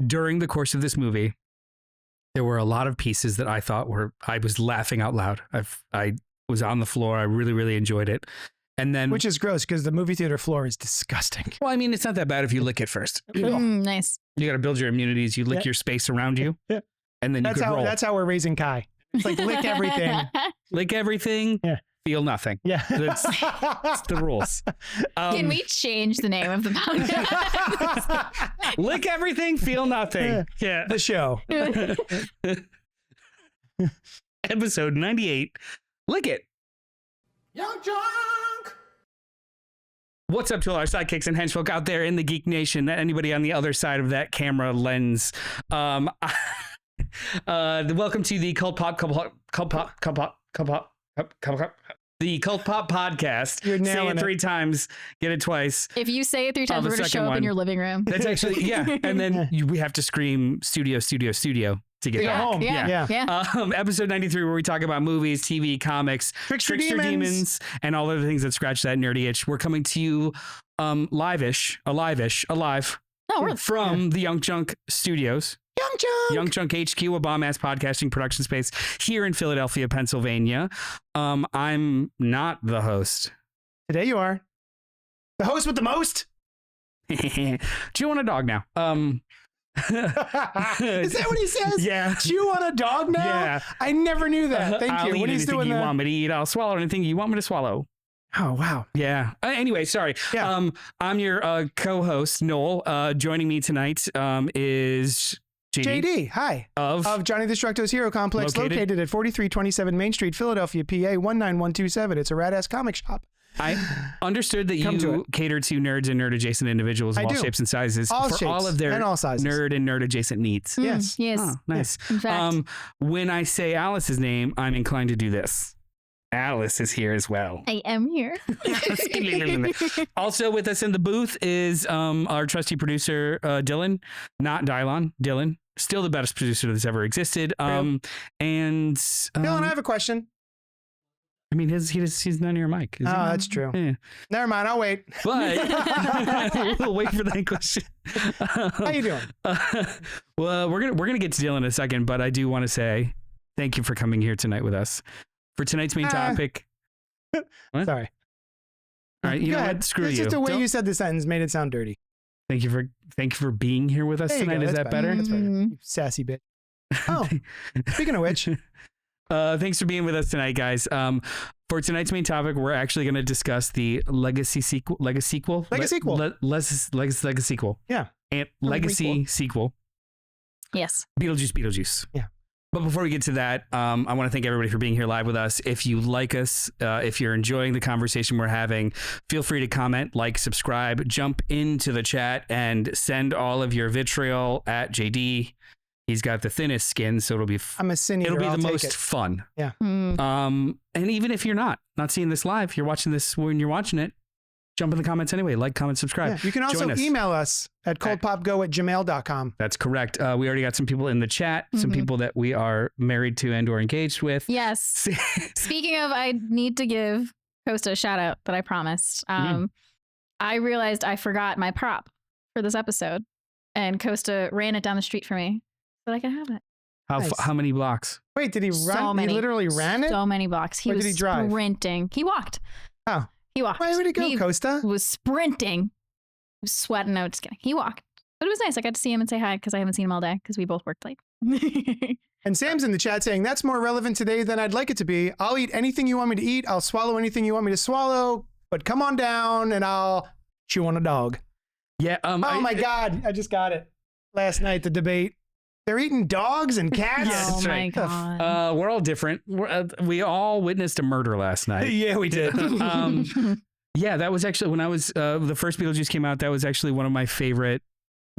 during the course of this movie, there were a lot of pieces that I thought I was laughing out loud. I was on the floor. I really, really enjoyed it. And then, which is gross because the movie theater floor is disgusting. Well, I mean, it's not that bad if you lick it first. Nice. You got to build your immunities. You lick your space around you. Yeah. And then you can roll. That's how we're raising Kai. It's like lick everything. Lick everything. Yeah. Feel nothing. Yeah. That's the rules. Can we change the name of the podcast? Lick everything, feel nothing. Yeah. The show. Episode 98. Lick it. YUNKJunk! What's up to all our sidekicks and henchfolk out there in the Geek Nation? Anybody on the other side of that camera lens? Welcome to the the Cult Pop podcast. You're nailing Say it 3 times, get it twice. If you say it 3 times, we're going to show up in your living room. That's actually, yeah. And then we have to scream studio to get back. Home. Yeah. Episode 93, where we talk about movies, TV, comics, trickster demons, and all other things that scratch that nerdy itch. We're coming to you alive from the YUNKJunk studios. YUNKJunk HQ, a bomb-ass podcasting production space here in Philadelphia, Pennsylvania. I'm not the host. Today you are. The host with the most? Do you want a dog now? Is that what he says? Yeah. Chew on a dog now? Yeah. I never knew that. Thank I'll you. eat When he's anything doing you that. want me to eat. I'll swallow anything you want me to swallow. Oh, wow. Yeah. Anyway, sorry. Yeah. I'm your co-host, Noel. Joining me tonight is JD. Hi. Of Johnny Destructo's Hero Complex, located at 4327 Main Street, Philadelphia, PA 19127. It's a rad-ass comic shop. I understood that you cater to nerds and nerd-adjacent individuals of all shapes and sizes all for shapes all of their and all sizes. nerd and nerd-adjacent needs. Yes. Yes. Oh, nice. In fact. When I say Alice's name, I'm inclined to do this. Alice is here as well. I am here. Also with us in the booth is our trusty producer, Dylan, not Dylon, Dylan. Still the best producer that's ever existed. Dylan, I have a question. I mean, he's not near a mic. That's true. Yeah. Never mind. I'll wait. But we'll wait for that question. How you doing? Well, we're gonna get to Dylan in a second, but I do want to say thank you for coming here tonight with us for tonight's main topic. What? Sorry. All right, you know what? Screw you. It's just the way you said the sentence made it sound dirty. Thank you for being here with us tonight. Is that better? That's better. You sassy bitch. Oh, speaking of which. Thanks for being with us tonight, guys. For tonight's main topic, we're actually going to discuss the legacy sequel. Yeah. And legacy sequel. Yes. Beetlejuice. Yeah. But before we get to that, I want to thank everybody for being here live with us. If you like us, if you're enjoying the conversation we're having, feel free to comment, like, subscribe, jump into the chat, and send all of your vitriol at JD. He's got the thinnest skin, so it'll be I'm a sin eater. It'll be I'll the take most it. fun. Yeah. And even if you're not seeing this live, you're watching this when you're watching it, jump in the comments anyway. Like, comment, subscribe. Yeah. You can also email us at cultpopgo@gmail.com. That's correct. We already got some people in the chat, some people that we are married to and or engaged with. Yes. Speaking of, I need to give Costa a shout out that I promised. I realized I forgot my prop for this episode, and Costa ran it down the street for me. But I can have it. How many blocks? Wait, did he run? So many. He literally ran it? So many blocks. Or did he drive? Sprinting. He walked. Oh. He walked. Where did he go, Costa? He was sprinting. He was sweating. No, just kidding. He walked. But it was nice. I got to see him and say hi because I haven't seen him all day because we both worked late. And Sam's in the chat saying, that's more relevant today than I'd like it to be. I'll eat anything you want me to eat. I'll swallow anything you want me to swallow. But come on down and I'll chew on a dog. Yeah. My God. I just got it. Last night, the debate. They're eating dogs and cats? Yes, oh, my God. We're all different. We all witnessed a murder last night. Yeah, we did. Yeah, that was actually when I was, the first Beetlejuice came out, that was actually one of my favorite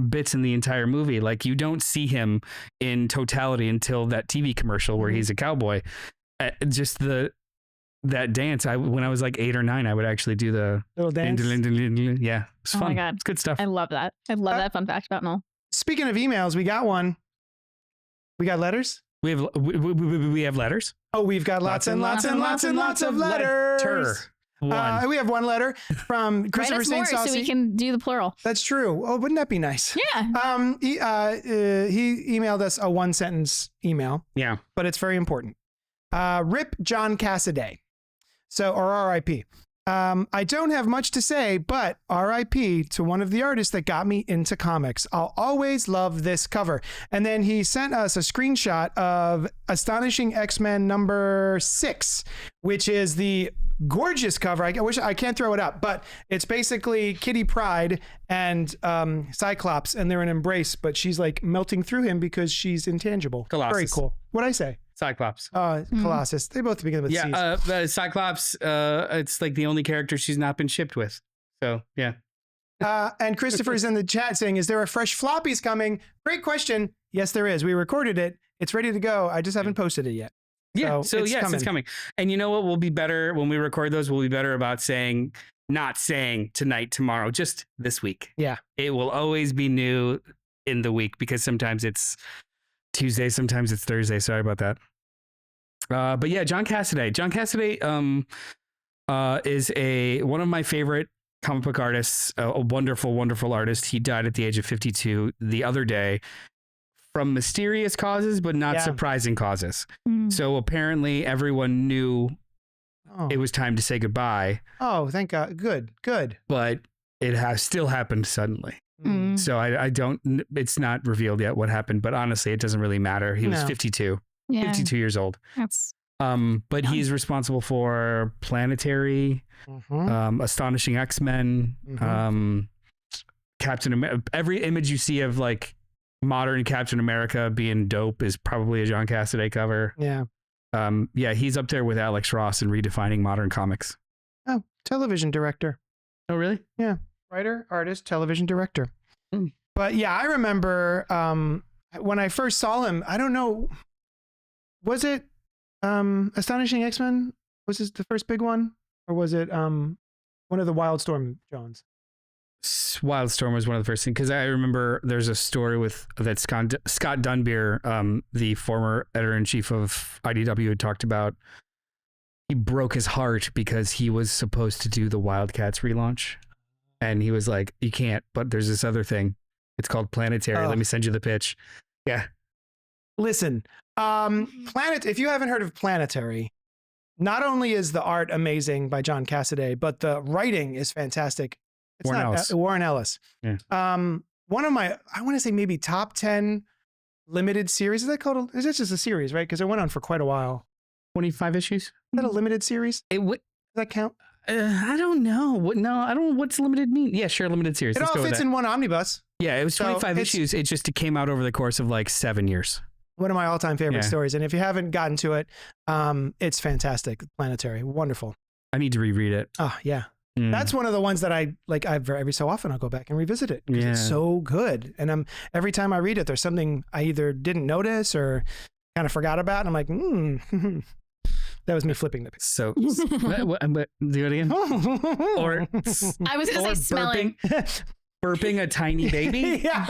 bits in the entire movie. Like, you don't see him in totality until that TV commercial where he's a cowboy. Just that dance, when I was like 8 or 9, I would actually do the little dance. Yeah, it's fun. Oh my God. It's good stuff. I love that. I love that fun fact about Noel. Speaking of emails, we got one. We got letters? We have letters. Oh, we've got lots and lots and lots and lots of letters. One. We have one letter from Write Christopher us more St. so Saucy. we can do the plural. That's true. Oh, wouldn't that be nice? Yeah. He emailed us a 1-sentence email, Yeah. but it's very important. Rip John Cassaday. Or R.I.P. I don't have much to say, but R.I.P. to one of the artists that got me into comics. I'll always love this cover. And then he sent us a screenshot of Astonishing X-Men number 6, which is the gorgeous cover. I wish I can't throw it up, but it's basically Kitty Pryde and Cyclops, and they're in embrace, but she's like melting through him because she's intangible. Colossus. Very cool. What'd I say? Cyclops. Colossus. They both begin with C's. Yeah, the Cyclops, it's like the only character she's not been shipped with. So, yeah. And Christopher's in the chat saying, is there a fresh floppies coming? Great question. Yes, there is. We recorded it. It's ready to go. I just haven't posted it yet. Yeah, So it's coming. And you know what will be better when we record those? We'll be better about not saying tonight, tomorrow, just this week. Yeah. It will always be new in the week because sometimes it's Tuesday, sometimes it's Thursday. Sorry about that. But yeah, John Cassaday. John Cassaday is one of my favorite comic book artists, a wonderful, wonderful artist. He died at the age of 52 the other day from mysterious causes, but not surprising causes. So apparently everyone knew it was time to say goodbye. Oh, thank God. Good. But it has still happened suddenly. So I don't, it's not revealed yet what happened, but honestly, it doesn't really matter. He was 52. Yeah. 52 years old. That's but he's responsible for Planetary, Astonishing X-Men, Captain America. Every image you see of like modern Captain America being dope is probably a John Cassaday cover. Yeah. Yeah, he's up there with Alex Ross in redefining modern comics. Oh, television director. Oh, really? Yeah. Writer, artist, television director. But yeah, I remember when I first saw him, I don't know, was it Astonishing X-Men? Was this the first big one? Or was it one of the Wildstorm Johns? Wildstorm was one of the first things, because I remember there's a story that Scott Dunbier, the former editor-in-chief of IDW, had talked about. He broke his heart because he was supposed to do the Wildcats relaunch. And he was like, you can't, but there's this other thing. It's called Planetary. Let me send you the pitch. Yeah. Listen, if you haven't heard of Planetary, not only is the art amazing by John Cassaday, but the writing is fantastic. Warren Ellis. Yeah. One of my, I want to say maybe top 10 limited series. Is that called? Is that just a series, right? Because it went on for quite a while. 25 issues? Is that a limited series? Does that count? I don't know. I don't know. What's limited mean? Yeah, sure. Limited series. It all fits in one omnibus. Yeah, it was 25 issues. It came out over the course of like 7 years. One of my all-time favorite stories. And if you haven't gotten to it, it's fantastic. Planetary. Wonderful. I need to reread it. Oh, yeah. That's one of the ones that I like. Every so often I'll go back and revisit it. Yeah. It's so good. And every time I read it, there's something I either didn't notice or kind of forgot about. And I'm like, that was me flipping the page. So, but do it again. Or I was going to say smelling. Burping a tiny baby. Yeah.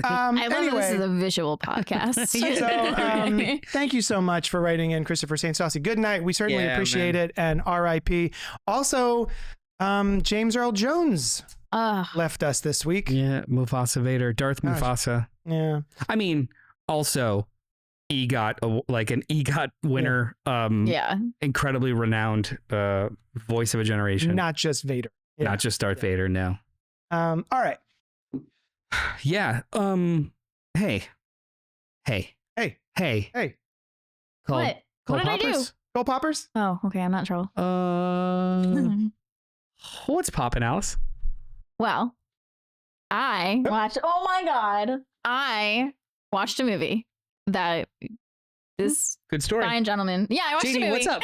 I love this is a visual podcast. So thank you so much for writing in, Christopher St. Saucy. Good night. We certainly appreciate it. And R.I.P. Also, James Earl Jones left us this week. Yeah, Mufasa Vader, Mufasa. Yeah. I mean, also an EGOT winner. Incredibly renowned voice of a generation. Not just Vader. Yeah. Not just Darth Vader. No. All right. Yeah. Hey. What did I do? Go Poppers? Oh, okay. I'm not in trouble. What's poppin', Alice? Well, I watched. Oh my God! I watched a movie that this good story. Fine gentleman. Yeah, I watched a movie. What's up?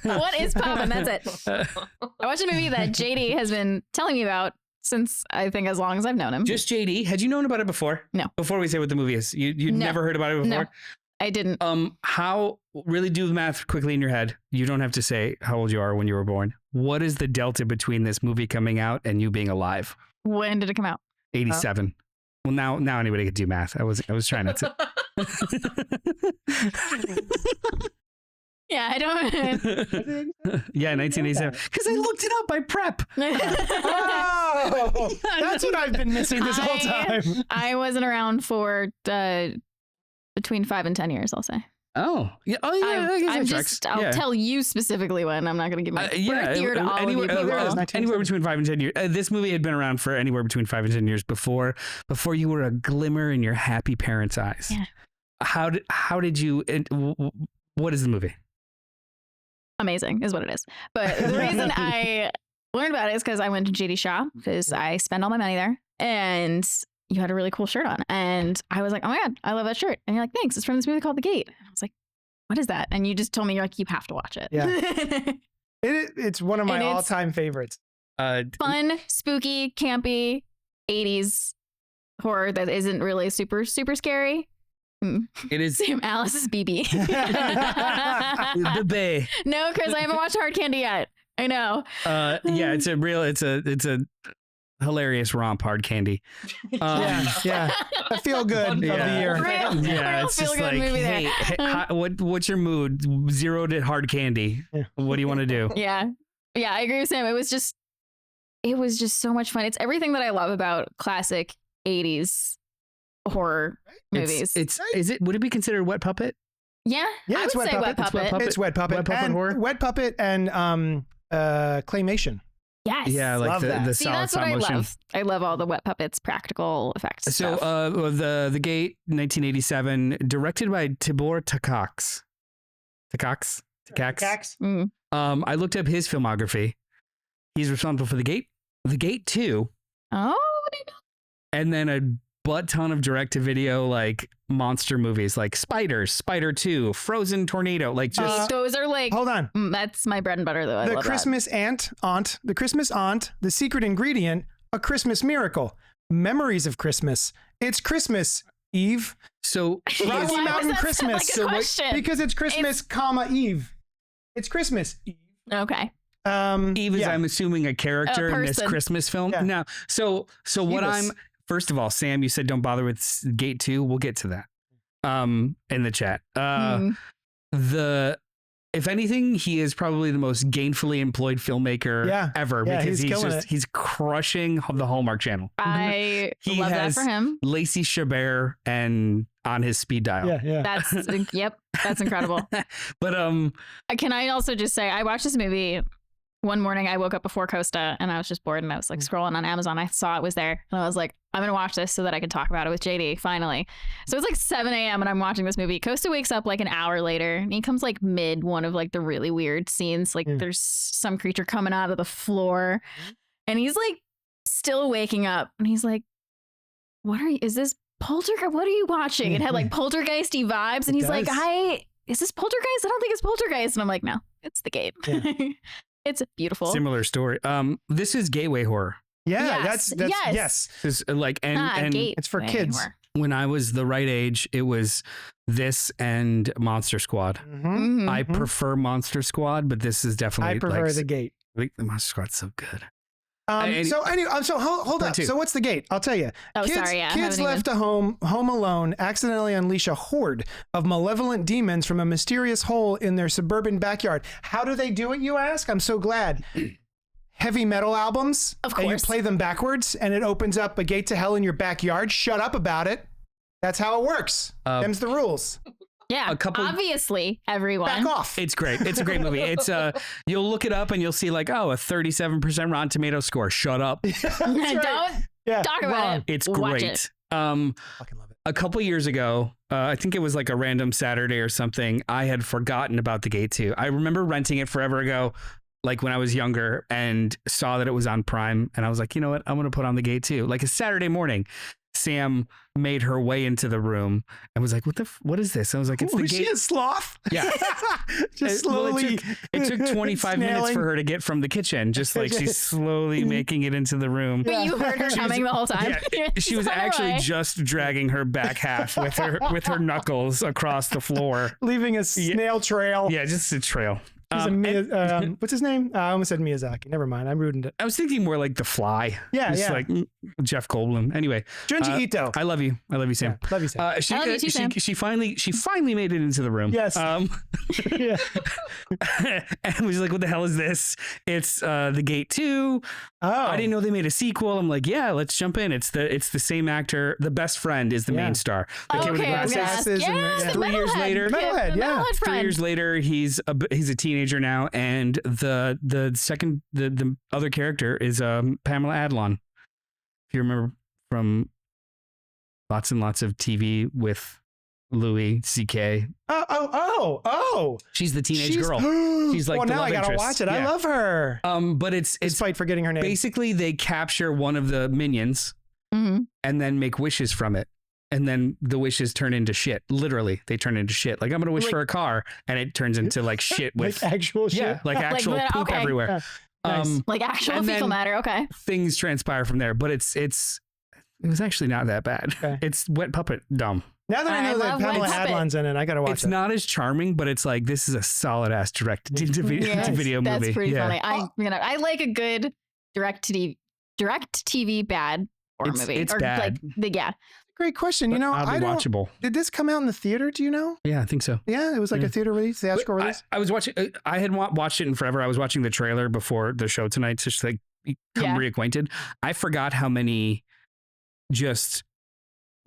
What is poppin'? That's it. I watched a movie that JD has been telling me about since I think as long as I've known him. Just JD? Had you known about it before? No. Before we say what the movie is, you'd never heard about it before? No, I didn't. How really do the math quickly in your head? You don't have to say how old you are when you were born. What is the delta between this movie coming out and you being alive? When did it come out? 87. Well, now anybody could do math. I was trying not to. Yeah, I don't. Yeah, 1987. Because I looked it up by prep. Oh, that's what I've been missing this whole time. I wasn't around for between 5 and 10 years, I'll say. Oh, yeah. Oh, yeah. I guess I'll tell you specifically when. I'm not going to give my birth year to all anywhere, of you people. Anywhere between 5 and 10 years. This movie had been around for anywhere between 5 and 10 years before you were a glimmer in your happy parents' eyes. Yeah. How did you? What is the movie? Amazing is what it is. But the reason I learned about it is because I went to JD Shaw because I spend all my money there, and you had a really cool shirt on, and I was like, oh my god, I love that shirt. And you're like, thanks, it's from this movie called The Gate. And I was like, what is that? And you just told me, you're like, you have to watch it. Yeah. It's one of my all-time favorites. Fun, spooky, campy 80s horror that isn't really super scary. It is Sam Alice's BB. the Bay. No, Chris, I haven't watched Hard Candy yet. I know. Yeah, it's a hilarious romp, Hard Candy. Yeah. I feel good of the year. Yeah, it's just like, hey, what's your mood? 0 to Hard Candy. Yeah. What do you want to do? Yeah, I agree with Sam. It was just so much fun. It's everything that I love about classic 80s horror movies. Would it be considered Wet Puppet? Yeah, I would say Wet Puppet. It's Wet Puppet. Wet Puppet horror? Wet Puppet and claymation. Yes. Yeah, like the See, solid that's stop what motion. I love. I love all the Wet Puppets practical effects. So stuff. the Gate, 1987, directed by Tibor Takacs. Takacs? I looked up his filmography. He's responsible for The Gate 2. Oh, and then a butt ton of direct-to-video like monster movies like Spiders, Spider 2, Frozen Tornado, like just those are like, hold on, that's my bread and butter though. The Christmas Aunt, The Christmas Aunt, The Secret Ingredient, A Christmas Miracle, Memories of Christmas, It's Christmas Eve, so Rocky Mountain Christmas, because it's Christmas, Eve. It's Christmas Eve. Okay. Eve is, I'm assuming, a character in this Christmas film. Yeah. Now, so what first of all, Sam, you said don't bother with Gate 2. We'll get to that in the chat. If anything, he is probably the most gainfully employed filmmaker ever because he's crushing the Hallmark Channel. I love that for him. Lacey Chabert and on his speed dial. Yeah. That's incredible. But can I also just say I watched this movie one morning. I woke up before Costa and I was just bored and I was like scrolling on Amazon. I saw it was there and I was like, I'm going to watch this so that I can talk about it with JD finally. So it's like 7 a.m. and I'm watching this movie. Costa wakes up like an hour later and he comes like mid one of like the really weird scenes. Like there's some creature coming out of the floor and he's like still waking up and he's like, is this Poltergeist? What are you watching? It had like poltergeisty vibes and he's like, is this Poltergeist? I don't think it's Poltergeist. And I'm like, no, it's The Gate. Yeah. It's beautiful. Similar story. This is gateway horror. Yeah, that's yes. It's like and it's for kids. Horror. When I was the right age, it was this and Monster Squad. I prefer Monster Squad, but this is definitely I prefer The Gate. The Monster Squad's so good. So hold on. So what's The Gate? I'll tell you. Kids left home alone accidentally unleash a horde of malevolent demons from a mysterious hole in their suburban backyard. How do they do it, you ask? I'm so glad. Heavy metal albums. Of course. And you play them backwards and it opens up a gate to hell in your backyard. Shut up about it. That's how it works. Them's the rules. Yeah, obviously, everyone. Back off. It's great. It's a great movie. It's you'll look it up and you'll see like, a 37% Rotten Tomato score. Shut up. Don't talk about it. It's great. Watch it. Fucking love it. A couple years ago, I think it was like a random Saturday or something, I had forgotten about The Gate 2. I remember renting it forever ago, like when I was younger, and saw that it was on Prime. And I was like, you know what? I'm going to put on The Gate 2. Like a Saturday morning. Sam made her way into the room and was like, what is this? I was like, it's The Gate. Was she a sloth? Yeah. Just slowly. It took 25 minutes for her to get from the kitchen. Just like she's slowly making it into the room. But you heard her coming the whole time. Yeah, she was actually just dragging her back half with her knuckles across the floor. Leaving a snail trail. Yeah, just a trail. What's his name? I almost said Miyazaki. Never mind. I'm ruined it. I was thinking more like The Fly. Yeah, Just yeah. like Jeff Goldblum. Anyway, Junji Ito. I love you. I love you, Sam. Yeah, love you, Sam. I love you too, Sam. She finally made it into the room. Yes. Yeah. And was like, "What the hell is this?" It's The Gate 2. Oh, I didn't know they made a sequel. I'm like, yeah, let's jump in. It's the same actor. The best friend is the main star. The kid with the Okay, I was glasses. gonna ask. Glasses and- Yes, the 3 years metalhead. later- Metalhead, the yeah. metalhead 3 friend. years later, he's a teenager now, and the other character is Pamela Adlon. If you remember from lots and lots of TV with Louis C.K. Oh. She's the teenage girl. She's like well, the now love I gotta interest. watch it. I Yeah. love her. But it's Despite forgetting her name. basically they capture one of the minions Mhm. and then make wishes from it. And then the wishes turn into shit. Literally, they turn into shit. Like, I'm going to wish Like- for a car. And it turns into like shit with, like actual shit. yeah, like actual Like, poop okay. everywhere. Nice. Like actual And fecal then- matter. Okay. Things transpire from there. But it was actually not that bad. Okay. It's wet puppet dumb. Now that I I know that love Wet Pamela Puppet. Adlon's in it, I gotta watch It's it. not as charming, but it's like, this is a solid ass direct to Yes, video movie. That's pretty Yeah. funny. I like a good direct TV bad horror movie. It's or bad. Like yeah. Great question. You But know, oddly I don't. watchable. Did this come out in the theater? Do you know? Yeah, I think so. Yeah, it was like Yeah. a theater release, theatrical But release. I was watching. I had watched it in forever. I was watching the trailer before the show tonight to just like become Yeah. reacquainted. I forgot how many just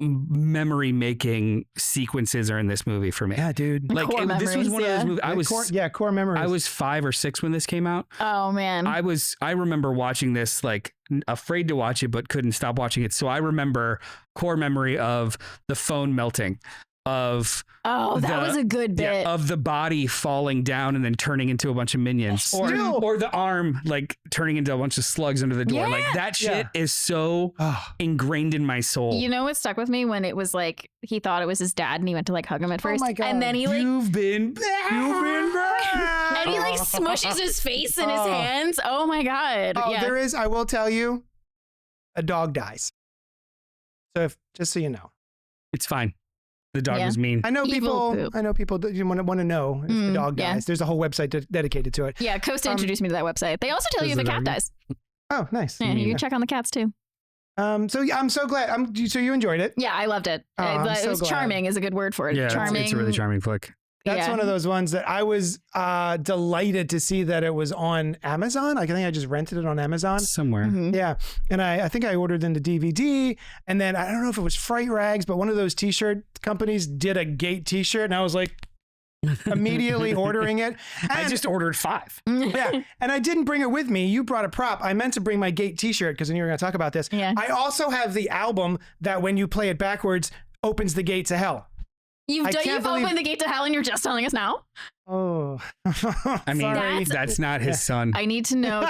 memory making sequences are in this movie for me. Yeah, dude. Like Core this was memories, one of yeah. those movies. Core memories. I was 5 or 6 when this came out. Oh man. I remember watching this like afraid to watch it but couldn't stop watching it. So I remember core memory of the phone melting, of that was a good bit. of the body falling down and then turning into a bunch of minions, Still- or the arm like turning into a bunch of slugs under the door. Like Yeah. that shit is so Oh, ingrained in my soul. You know what stuck with me when it was like he thought it was his dad and he went to like hug him at first. my God. And then he like You've been bad. and he like smushes his face in his Oh. hands. Oh my god. Oh, yeah. there is. I will tell you, a dog dies. So just so you know, It's fine. The dog Yeah. was mean. I know Evil people. poop. I know people that you want to know if the dog yeah. dies. There's a whole website dedicated to it. Yeah, Costa introduced me to that website. They also tell you Is if the it cat doggy? dies. Oh, nice. Yeah, you can check on the cats too. So yeah, I'm so glad. So you enjoyed it. Yeah, I loved it. Oh, I'm It so was glad. charming is a good word for it. Yeah, charming. it's a really charming flick. That's yeah. one of those ones that I was delighted to see that it was on Amazon. Like, I think I just rented it on Amazon. Somewhere. Mhm. Yeah. And I think I ordered in the DVD. And then I don't know if it was Fright Rags, but one of those t-shirt companies did a Gate t-shirt. And I was like immediately ordering it. I And- just ordered 5. yeah. And I didn't bring it with me. You brought a prop. I meant to bring my Gate t-shirt because I knew you were going to talk about this. Yeah. I also have the album that when you play it backwards opens the gates of hell. You've I can't believe- opened the gate to hell and you're just telling us now? Oh. I mean, Sorry. that's not his son. I need to know.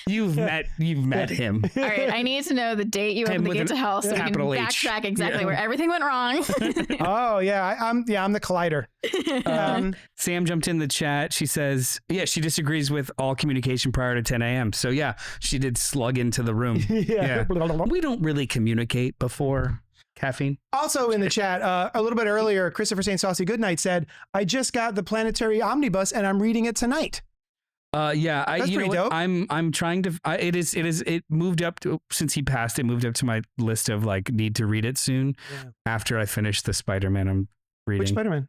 You've met him. All right, I need to know the date you Tim opened the with gate an to hell so we can capital H. backtrack exactly Yeah. where everything went wrong. Oh yeah, I'm the collider. Sam jumped in the chat. She says, yeah, she disagrees with all communication prior to 10 a.m. So yeah, she did slug into the room. Yeah. We don't really communicate before caffeine. Also in the chat, a little bit earlier, Christopher St. Saucy Goodnight said, "I just got the Planetary Omnibus and I'm reading it tonight." Yeah, That's you know pretty what? dope. I'm trying to. It moved up to, since he passed. It moved up to my list of like need to read it soon. Yeah. After I finish the Spider-Man I'm reading. Which Spider-Man?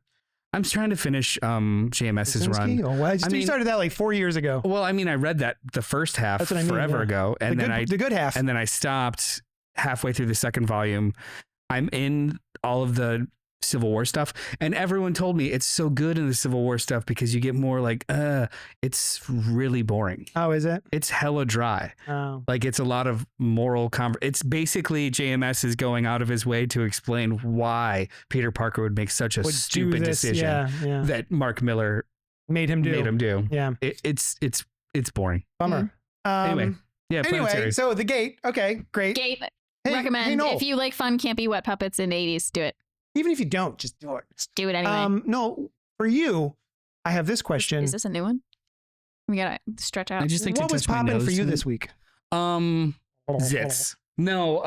I'm trying to finish JMS's Krasinski? run. Oh, wow. I You mean- started that like 4 years ago. Well, I mean, I read that the first half That's what I mean, forever yeah. ago, and the good half. and then I stopped halfway through the second volume. I'm in all of the Civil War stuff, and everyone told me it's so good in the Civil War stuff because you get more like, it's really boring. Oh, is it? It's hella dry. Oh. Like it's a lot of moral it's basically JMS is going out of his way to explain why Peter Parker would make such a Would do stupid this, decision yeah. that Mark Miller Made him do. Yeah. It's boring. Bummer. Anyway, yeah. Anyway, Planetary. so the Gate. Okay, great. Gate, Hey, recommend. hey, Noel, If you like fun, campy, wet puppets in the 80s, do it. even if you don't, just do it. Just do it anyway. No, for you, I have this question. Is this a new one? We gotta stretch out. I just like What to was touch my popping for nose you and- this week? Zits. No,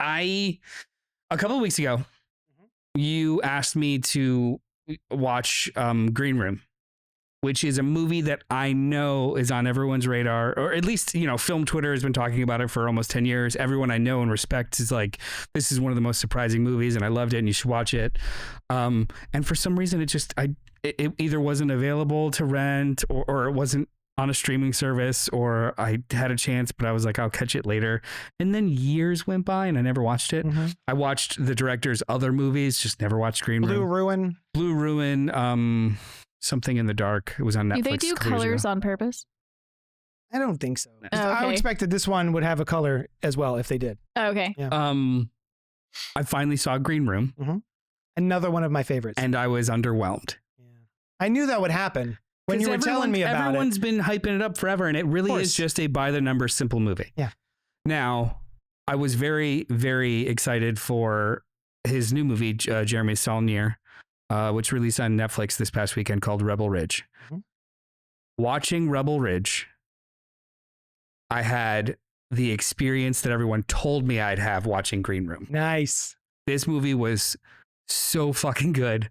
a couple of weeks ago, you asked me to watch Green Room, which is a movie that I know is on everyone's radar, or at least, film Twitter has been talking about it for almost 10 years. Everyone I know and respect is like, this is one of the most surprising movies and I loved it and you should watch it. And for some reason, it either wasn't available to rent or it wasn't on a streaming service, or I had a chance, but I was like, I'll catch it later. And then years went by and I never watched it. Mm-hmm. I watched the director's other movies, just never watched Green Room. Blue Ruin, Something in the Dark. It was on Netflix. Do they do colors on purpose? I don't think so. Oh, okay. I expected this one would have a color as well if they did. Oh, okay. Yeah. I finally saw Green Room. Mm-hmm. Another one of my favorites. And I was underwhelmed. Yeah. I knew that would happen when you were telling me about it. Everyone's been hyping it up forever, and it really is just a by the numbers simple movie. Yeah. Now, I was very, very excited for his new movie, Jeremy Saulnier, which released on Netflix this past weekend, called Rebel Ridge. Mm-hmm. Watching Rebel Ridge, I had the experience that everyone told me I'd have watching Green Room. Nice. This movie was so fucking good.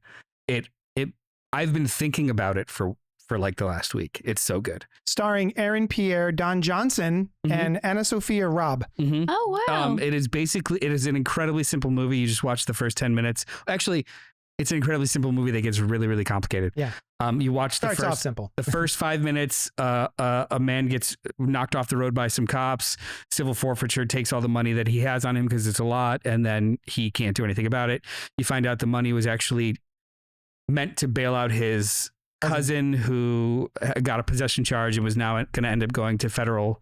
I've been thinking about it for like the last week. It's so good. Starring Aaron Pierre, Don Johnson, and Anna Sophia Robb. Mm-hmm. Oh, wow. It is an incredibly simple movie. You just watch the first 10 minutes. Actually, it's an incredibly simple movie that gets really, really complicated. Yeah. You watch Starts off simple. The first 5 minutes, a man gets knocked off the road by some cops. Civil forfeiture takes all the money that he has on him because it's a lot, and then he can't do anything about it. You find out the money was actually meant to bail out his cousin who got a possession charge and was now going to end up going to federal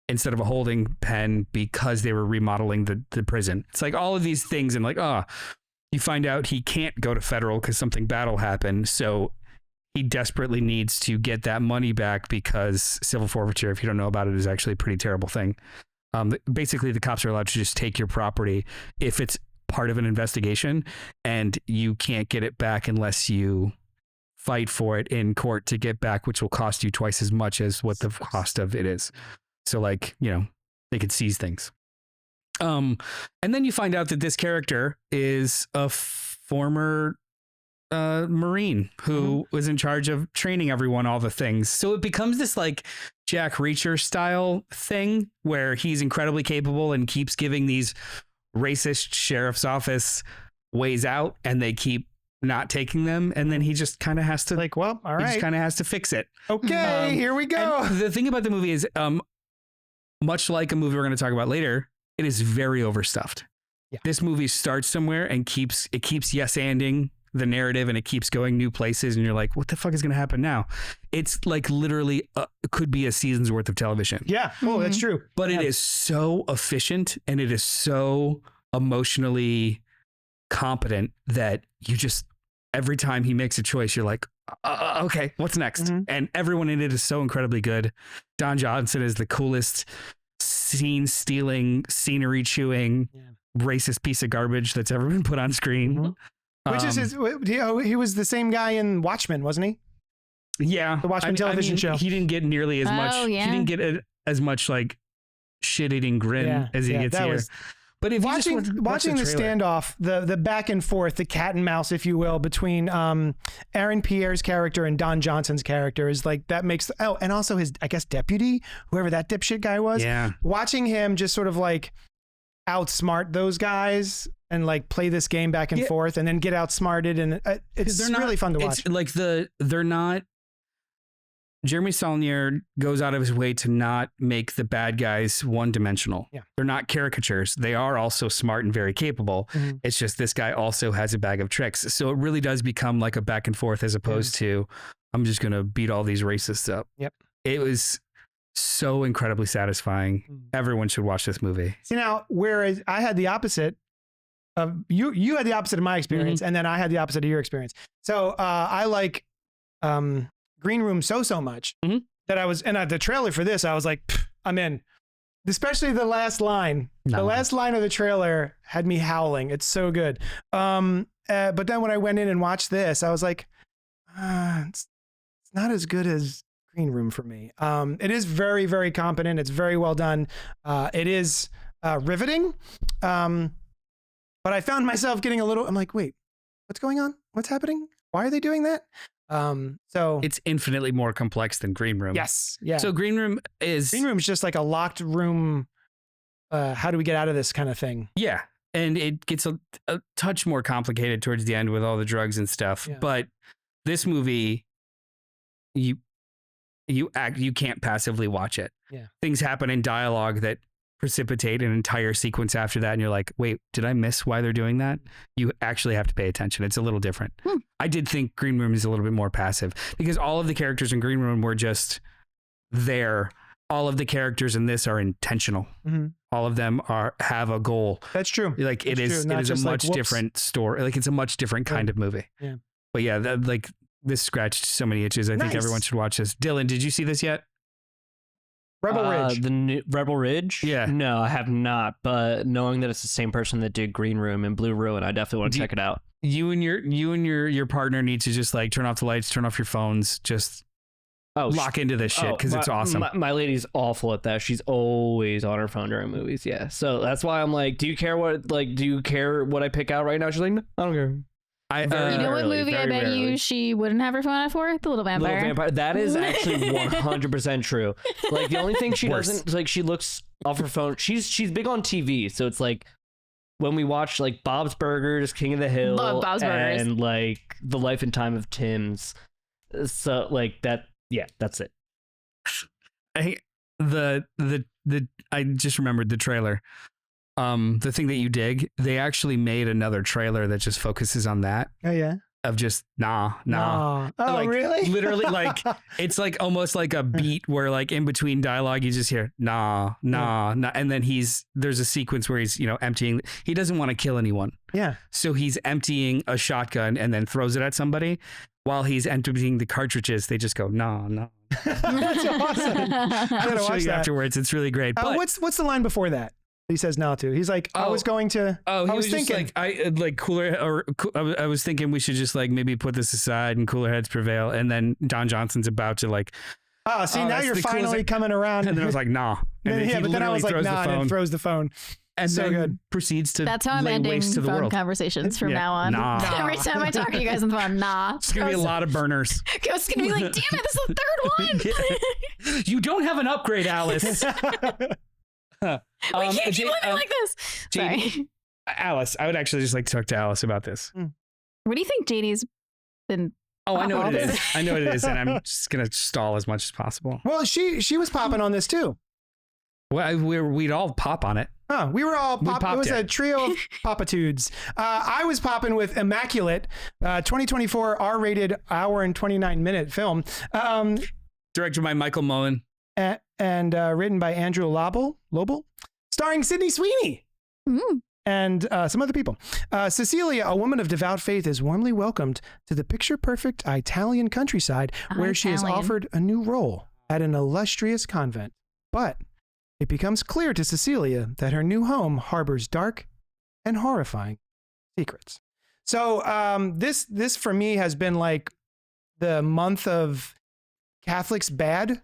instead of a holding pen because they were remodeling the prison. It's like all of these things, and you find out he can't go to federal because something bad will happen. So he desperately needs to get that money back because civil forfeiture, if you don't know about it, is actually a pretty terrible thing. Basically, the cops are allowed to just take your property if it's part of an investigation, and you can't get it back unless you fight for it in court to get back, which will cost you twice as much as what the cost of it is. So they could seize things. And then you find out that this character is a former Marine who was in charge of training everyone all the things. So it becomes this like Jack Reacher style thing where he's incredibly capable and keeps giving these racist sheriff's office ways out, and they keep not taking them, and then he just kind of has to all right. He just kind of has to fix it. Okay, here we go. The thing about the movie is, much like a movie we're going to talk about later, it is very overstuffed. Yeah. This movie starts somewhere and keeps yes-anding the narrative, and it keeps going new places, and you're like, what the fuck is going to happen now? It's like literally could be a season's worth of television. Yeah. Oh, that's true. But it is so efficient, and it is so emotionally competent that you just, every time he makes a choice, you're like, okay, what's next? Mm-hmm. And everyone in it is so incredibly good. Don Johnson is the coolest scene-stealing, scenery-chewing, racist piece of garbage that's ever been put on screen. Mm-hmm. Which is he was the same guy in Watchmen, wasn't he? Yeah. The Watchmen television show. He didn't get nearly as much. Yeah. He didn't get as much like shit-eating grin as he gets here. But if watching the standoff, the back and forth, the cat and mouse, if you will, between Aaron Pierre's character and Don Johnson's character is like, that makes, and also his, I guess, deputy, whoever that dipshit guy was. Yeah. Watching him just sort of like outsmart those guys and like play this game back and forth and then get outsmarted. And it's really fun to watch. It's like they're not, Jeremy Saulnier goes out of his way to not make the bad guys one-dimensional. Yeah. They're not caricatures. They are also smart and very capable. Mm-hmm. It's just this guy also has a bag of tricks. So it really does become like a back and forth as opposed to, I'm just going to beat all these racists up. Yep. It was so incredibly satisfying. Everyone should watch this movie. See, now, whereas I had the opposite of, you had the opposite of my experience, and then I had the opposite of your experience. So I like... Green Room so much that I was, and the trailer for this, I was like, I'm in. Especially the last line. No. The last line of the trailer had me howling. It's so good. But then when I went in and watched this, I was like, it's not as good as Green Room for me. It is very, very competent. It's very well done. It is riveting. But I found myself getting a little, I'm like, wait, what's going on? What's happening? why are they doing that? So It's infinitely more complex than Green Room. yes, yeah. So Green Room is just like a locked room. How do we get out of this kind of thing? Yeah. And it gets a touch more complicated towards the end with all the drugs and stuff. Yeah. But this movie, you can't passively watch it. Yeah. Things happen in dialogue that precipitate an entire sequence after that. And you're like, wait, did I miss why they're doing that? You actually have to pay attention. It's a little different. I did think Green Room is a little bit more passive because all of the characters in Green Room were just there. All of the characters in this are intentional. Mm-hmm. All of them have a goal. That's true. Like it is a much different story. Like it's a much different kind of movie. Yeah. But yeah, this scratched so many itches. I think everyone should watch this. Dylan, did you see this yet? Rebel Ridge. The new Rebel Ridge? Yeah. No, I have not. But knowing that it's the same person that did Green Room and Blue Ruin, I definitely want to check it out. You and your partner need to just like turn off the lights, turn off your phones, just lock into this shit because it's awesome. My lady's awful at that. She's always on her phone during movies. Yeah. So that's why I'm like, do you care what I pick out right now? She's like, no, I don't care. You know what movie I bet you she wouldn't have her phone on for? The Little Vampire. Little Vampire. That is actually 100% true. Like the only thing she doesn't like, she looks off her phone. She's big on TV, so it's like when we watch like Bob's Burgers, King of the Hill, Love Bob's Burgers, and like The Life and Time of Tim's. So like that. Yeah, that's it. I just remembered the trailer. The thing that you dig, they actually made another trailer that just focuses on that. Oh yeah. Of just nah. Oh, like, really? Literally, like it's like almost like a beat where like in between dialogue you just hear nah, and then there's a sequence where he's emptying. He doesn't want to kill anyone. Yeah. So he's emptying a shotgun and then throws it at somebody. While he's emptying the cartridges, they just go nah. That's awesome. I'll show you afterwards. It's really great. But what's the line before that? He says no to. He's like, I was going to. Oh, he I was thinking. Just I was thinking we should just like maybe put this aside and cooler heads prevail. And then Don Johnson's about to like. See, now you're finally coming around. And then I was like, nah. And but then I was like, nah, and then throws the phone. And so then good. Proceeds to. That's how I'm ending to the phone world. conversations from now on. Nah. Every time I talk to you guys on the phone, nah. It's gonna be a lot of burners. It's gonna be like, damn it, this is the third one. You don't have an upgrade, Alice. We can't keep living like this. Sorry. Alice, I would actually just like to talk to Alice about this. What do you think JD's been? Oh, I know what it is. I know what it is, and I'm just gonna stall as much as possible. Well, she was popping on this too. Well, we'd all pop on it. Oh, we were all pop. It was a trio of poppitudes. I was popping with Immaculate, 2024 R-rated hour and 29-minute film. Directed by Michael Mullen. And written by Andrew Lobel, starring Sydney Sweeney and some other people. Cecilia, a woman of devout faith, is warmly welcomed to the picture-perfect Italian countryside where she is offered a new role at an illustrious convent. But it becomes clear to Cecilia that her new home harbors dark and horrifying secrets. So this for me has been like the month of Catholics bad.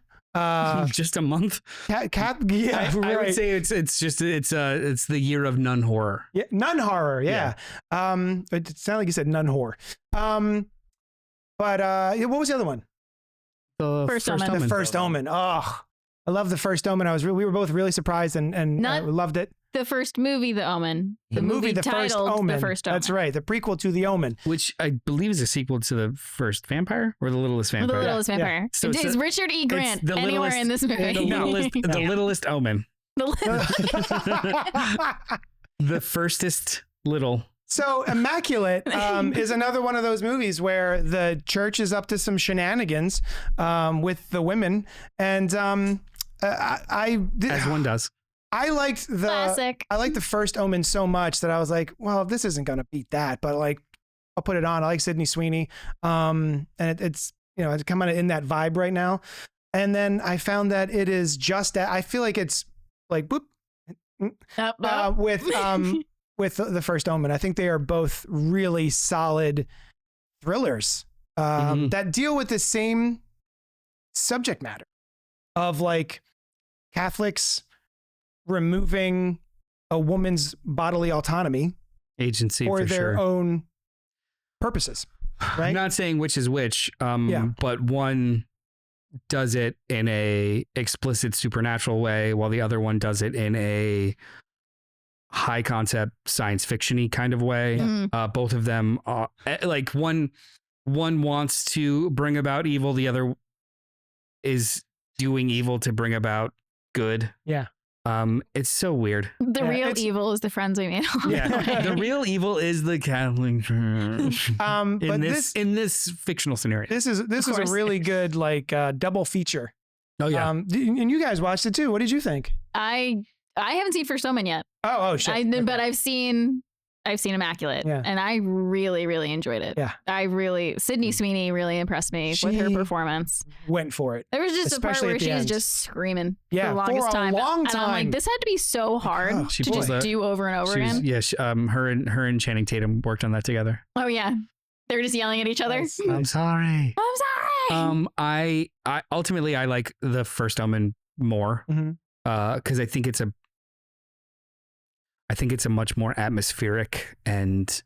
Just a month. Yeah, I right. would say it's the year of nun horror. Yeah, nun horror. Yeah. It sounded like you said nun whore. But what was the other one? The First Omen. The First Omen. Oh, I love The First Omen. We were both really surprised and loved it. The first movie, The Omen. The movie, The First Omen. The First Omen. That's right. The prequel to The Omen. Which I believe is a sequel to The First Vampire or The Littlest Vampire. The Littlest Vampire. Yeah. So is Richard E. Grant anywhere in this movie? The Littlest Omen. The firstest little. So Immaculate is another one of those movies where the church is up to some shenanigans with the women. And as one does. I liked the First Omen so much that I was like, well, this isn't going to beat that, but like, I'll put it on. I like Sydney Sweeney. And it's kind of in that vibe right now. And then I found that it is just I feel like it's like boop with the First Omen. I think they are both really solid thrillers that deal with the same subject matter of like Catholics removing a woman's bodily autonomy agency for for their sure. own purposes. right? I'm not saying which is which, Yeah. but one does it in a explicit supernatural way, while the other one does it in a high concept science fiction-y kind of way. Both of them are like one wants to bring about evil, the other is doing evil to bring about good. Yeah. It's so weird. The Yeah, real it's- evil is the friends we made. along the way. The real evil is the Catholic Church. But in this fictional scenario. this is a course. really good like double feature. Oh yeah. And you guys watched it too. What did you think? I haven't seen First Omen yet. Oh shit. Okay. But I've seen Immaculate, Yeah. and I really, really enjoyed it. Yeah. Sydney Sweeney really impressed me with her She performance. Went for it. There was just a part especially where at the she was end. just screaming Yeah, for the longest for a time. long And I'm time. like, this had to be so hard Oh, She to pulled just that. do over and over She was- again. yeah, her and Channing Tatum worked on that together. Oh yeah, they were just yelling at each other. Nice. I'm sorry. I'm sorry. I ultimately I like the First Omen more Mhm. because I think it's a much more atmospheric and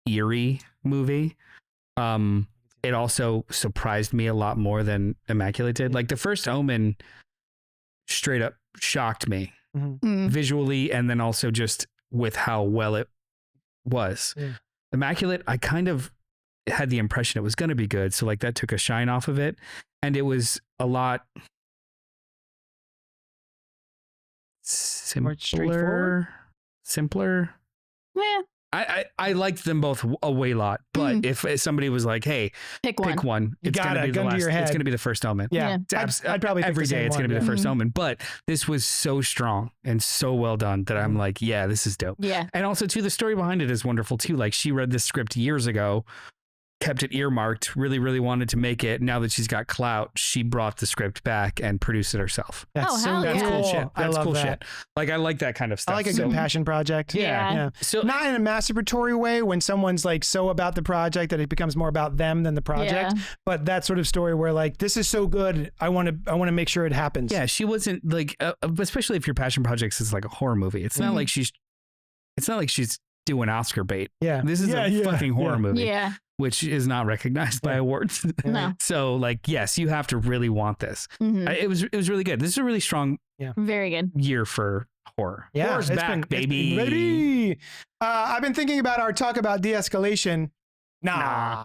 eerie movie. It also surprised me a lot more than Immaculate did. Like the First Omen straight up shocked me Mm. visually, and then also just with how well it was. Yeah. Immaculate, I kind of had the impression it was going to be good, so like that took a shine off of it, and it was a lot More straightforward? simpler. Yeah, I liked them both a way lot, but if somebody was like, "Hey, pick one. pick one," You it's got gonna it, be the gun to last. your It's head. gonna be the First Omen. Yeah. Yeah. I'd probably pick every the same day it's one, gonna be the yeah. First Omen, but this was so strong and so well done that I'm like, yeah, this is dope. Yeah, And also, too, the story behind it is wonderful too. Like she read this script years ago, kept it earmarked, really, really wanted to make it. Now that she's got clout, she brought the script back and produced it herself. That's Oh, so hell That's yeah. cool cool. shit. I That's love cool that. shit. Like I like that kind of I stuff. like a So- good passion project. Yeah. Yeah. So Not in a masturbatory way when someone's like so about the project that it becomes more about them than the project, Yeah. but that sort of story where like this is so good, I want to make sure it happens. yeah, she wasn't like, especially if your passion projects is like a horror movie. It's not like she's doing Oscar bait. Yeah. This is a fucking horror yeah. movie, yeah. which is not recognized by Yeah. awards. No. So like, yes, you have to really want this. Mhm. It was really good. This is a really strong Very good. year for horror. Yeah, Horror's it's back, been- baby. baby. I've been thinking about our talk about de-escalation. Nah.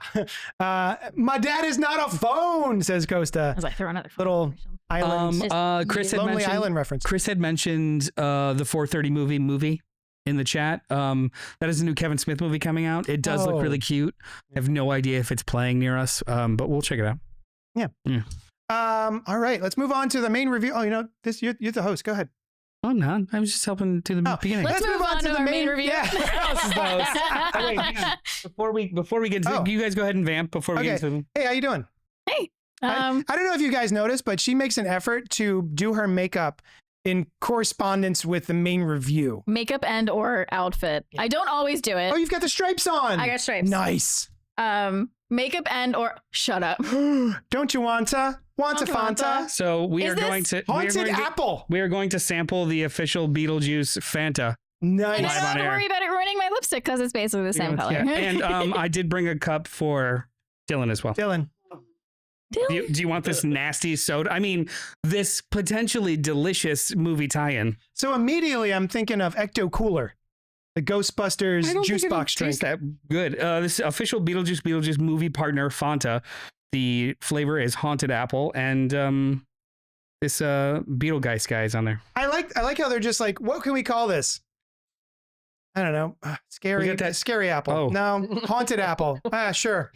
My dad is not a phone, says Costa. As I throw another Little island, Chris had Lonely mentioned Island reference. Chris had mentioned the 4:30 movie in the chat. That is a new Kevin Smith movie coming out. It does Oh. look really cute. I have no idea if it's playing near us, but we'll check it out. All right, let's move on to the main review. Oh, you're the host. Go ahead. Oh, no, I was just helping to the beginning. Let's move on to the our main main review. Yeah. This is the host. Oh, wait, hang on. Before we get to, Oh. you guys go ahead and vamp before we get into Hey, how you doing? I don't know if you guys noticed, but she makes an effort to do her makeup in correspondence with the main review. Makeup and or outfit. I don't always do it. Oh, you've got the stripes on. I got stripes. Nice. Makeup and or shut up. Don't you wanta? Wanta Fanta? So we Is are this going to Haunted apple. we are going to sample the official Beetlejuice Fanta. Nice. And I Live don't on have to air. worry about it ruining my lipstick because it's basically the same color. Yeah. And I did bring a cup for Dylan as well. Dylan. Do you want this nasty soda? I mean, this potentially delicious movie tie-in. So immediately I'm thinking of Ecto Cooler, the Ghostbusters juice box drink. Taste that good. This official Beetlejuice movie partner Fanta. The flavor is haunted apple, and this Beetlegeist guy is on there. I like how they're just like, what can we call this? I don't know. Scary. We got that- Scary apple. Oh. No, haunted apple. Sure.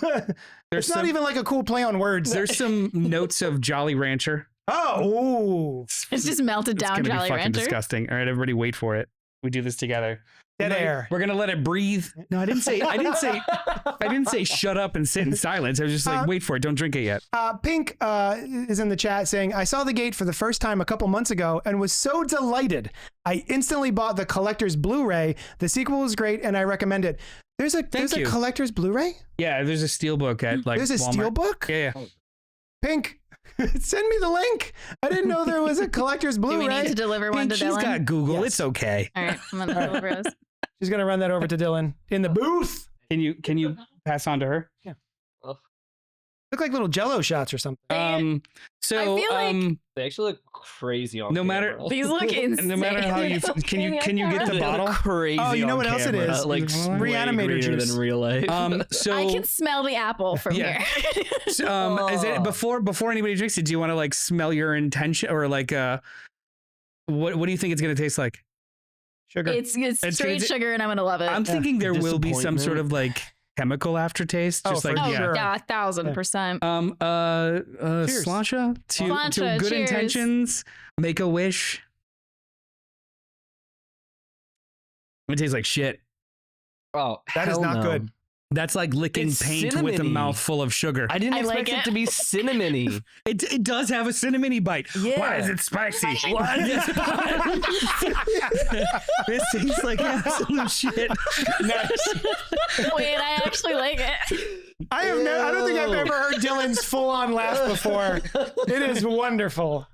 There's It's not even like a cool play on words. There's some notes of Jolly Rancher. Oh, ooh. It's just melted It's down gonna be Jolly fucking Rancher. disgusting. All right, everybody, wait for it. We do this together. Dead air. We're gonna let it breathe. No, I didn't say shut up and sit in silence. I was just like, wait for it. Don't drink it yet. Pink is in the chat saying, I saw The Gate for the first time a couple months ago and was so delighted. I instantly bought the collector's Blu-ray. The sequel was great and I recommend it. There's a you. collector's Blu-ray? Yeah, there's a steelbook at like There's a Walmart. steelbook? Yeah. Pink, send me the link. I didn't know there was a collector's Do we need Blu-ray. to deliver one Pink, to she's Dylan? got Google. Yes. It's okay. All right, I'm gonna deliver this. She's going to run that over to Dylan in the booth. Can you pass on to her. Look like little Jello shots or something. So I feel like- They actually look crazy on no matter camera. These look insane. no matter how you can you get the They look bottle? crazy. Oh, you know on what else it camera. is? Like way Reanimator greener juice. than real life. So I can smell the apple from Yeah. here. is it before anybody drinks it? Do you want to like smell your intention or like what do you think it's gonna taste like? Sugar. it's It's straight gonna- sugar, and I'm gonna love it. I'm thinking there will be some sort Disappointment. of like chemical aftertaste, Oh, just for like oh yeah. sure. yeah, 1,000%. Cheers. Sláinte to Sláinte, good cheers. intentions, make a wish. It tastes like shit. Oh, That is hell not no. good. That's like licking It's paint with a cinnamony. mouthful of sugar. I didn't I expect like it it. to be cinnamony. It does have a cinnamony bite. Yeah. Why is it spicy? Why is it This tastes like absolute shit. Wait, I actually like it. I don't think I've ever heard Dylan's full-on laugh before. It is wonderful.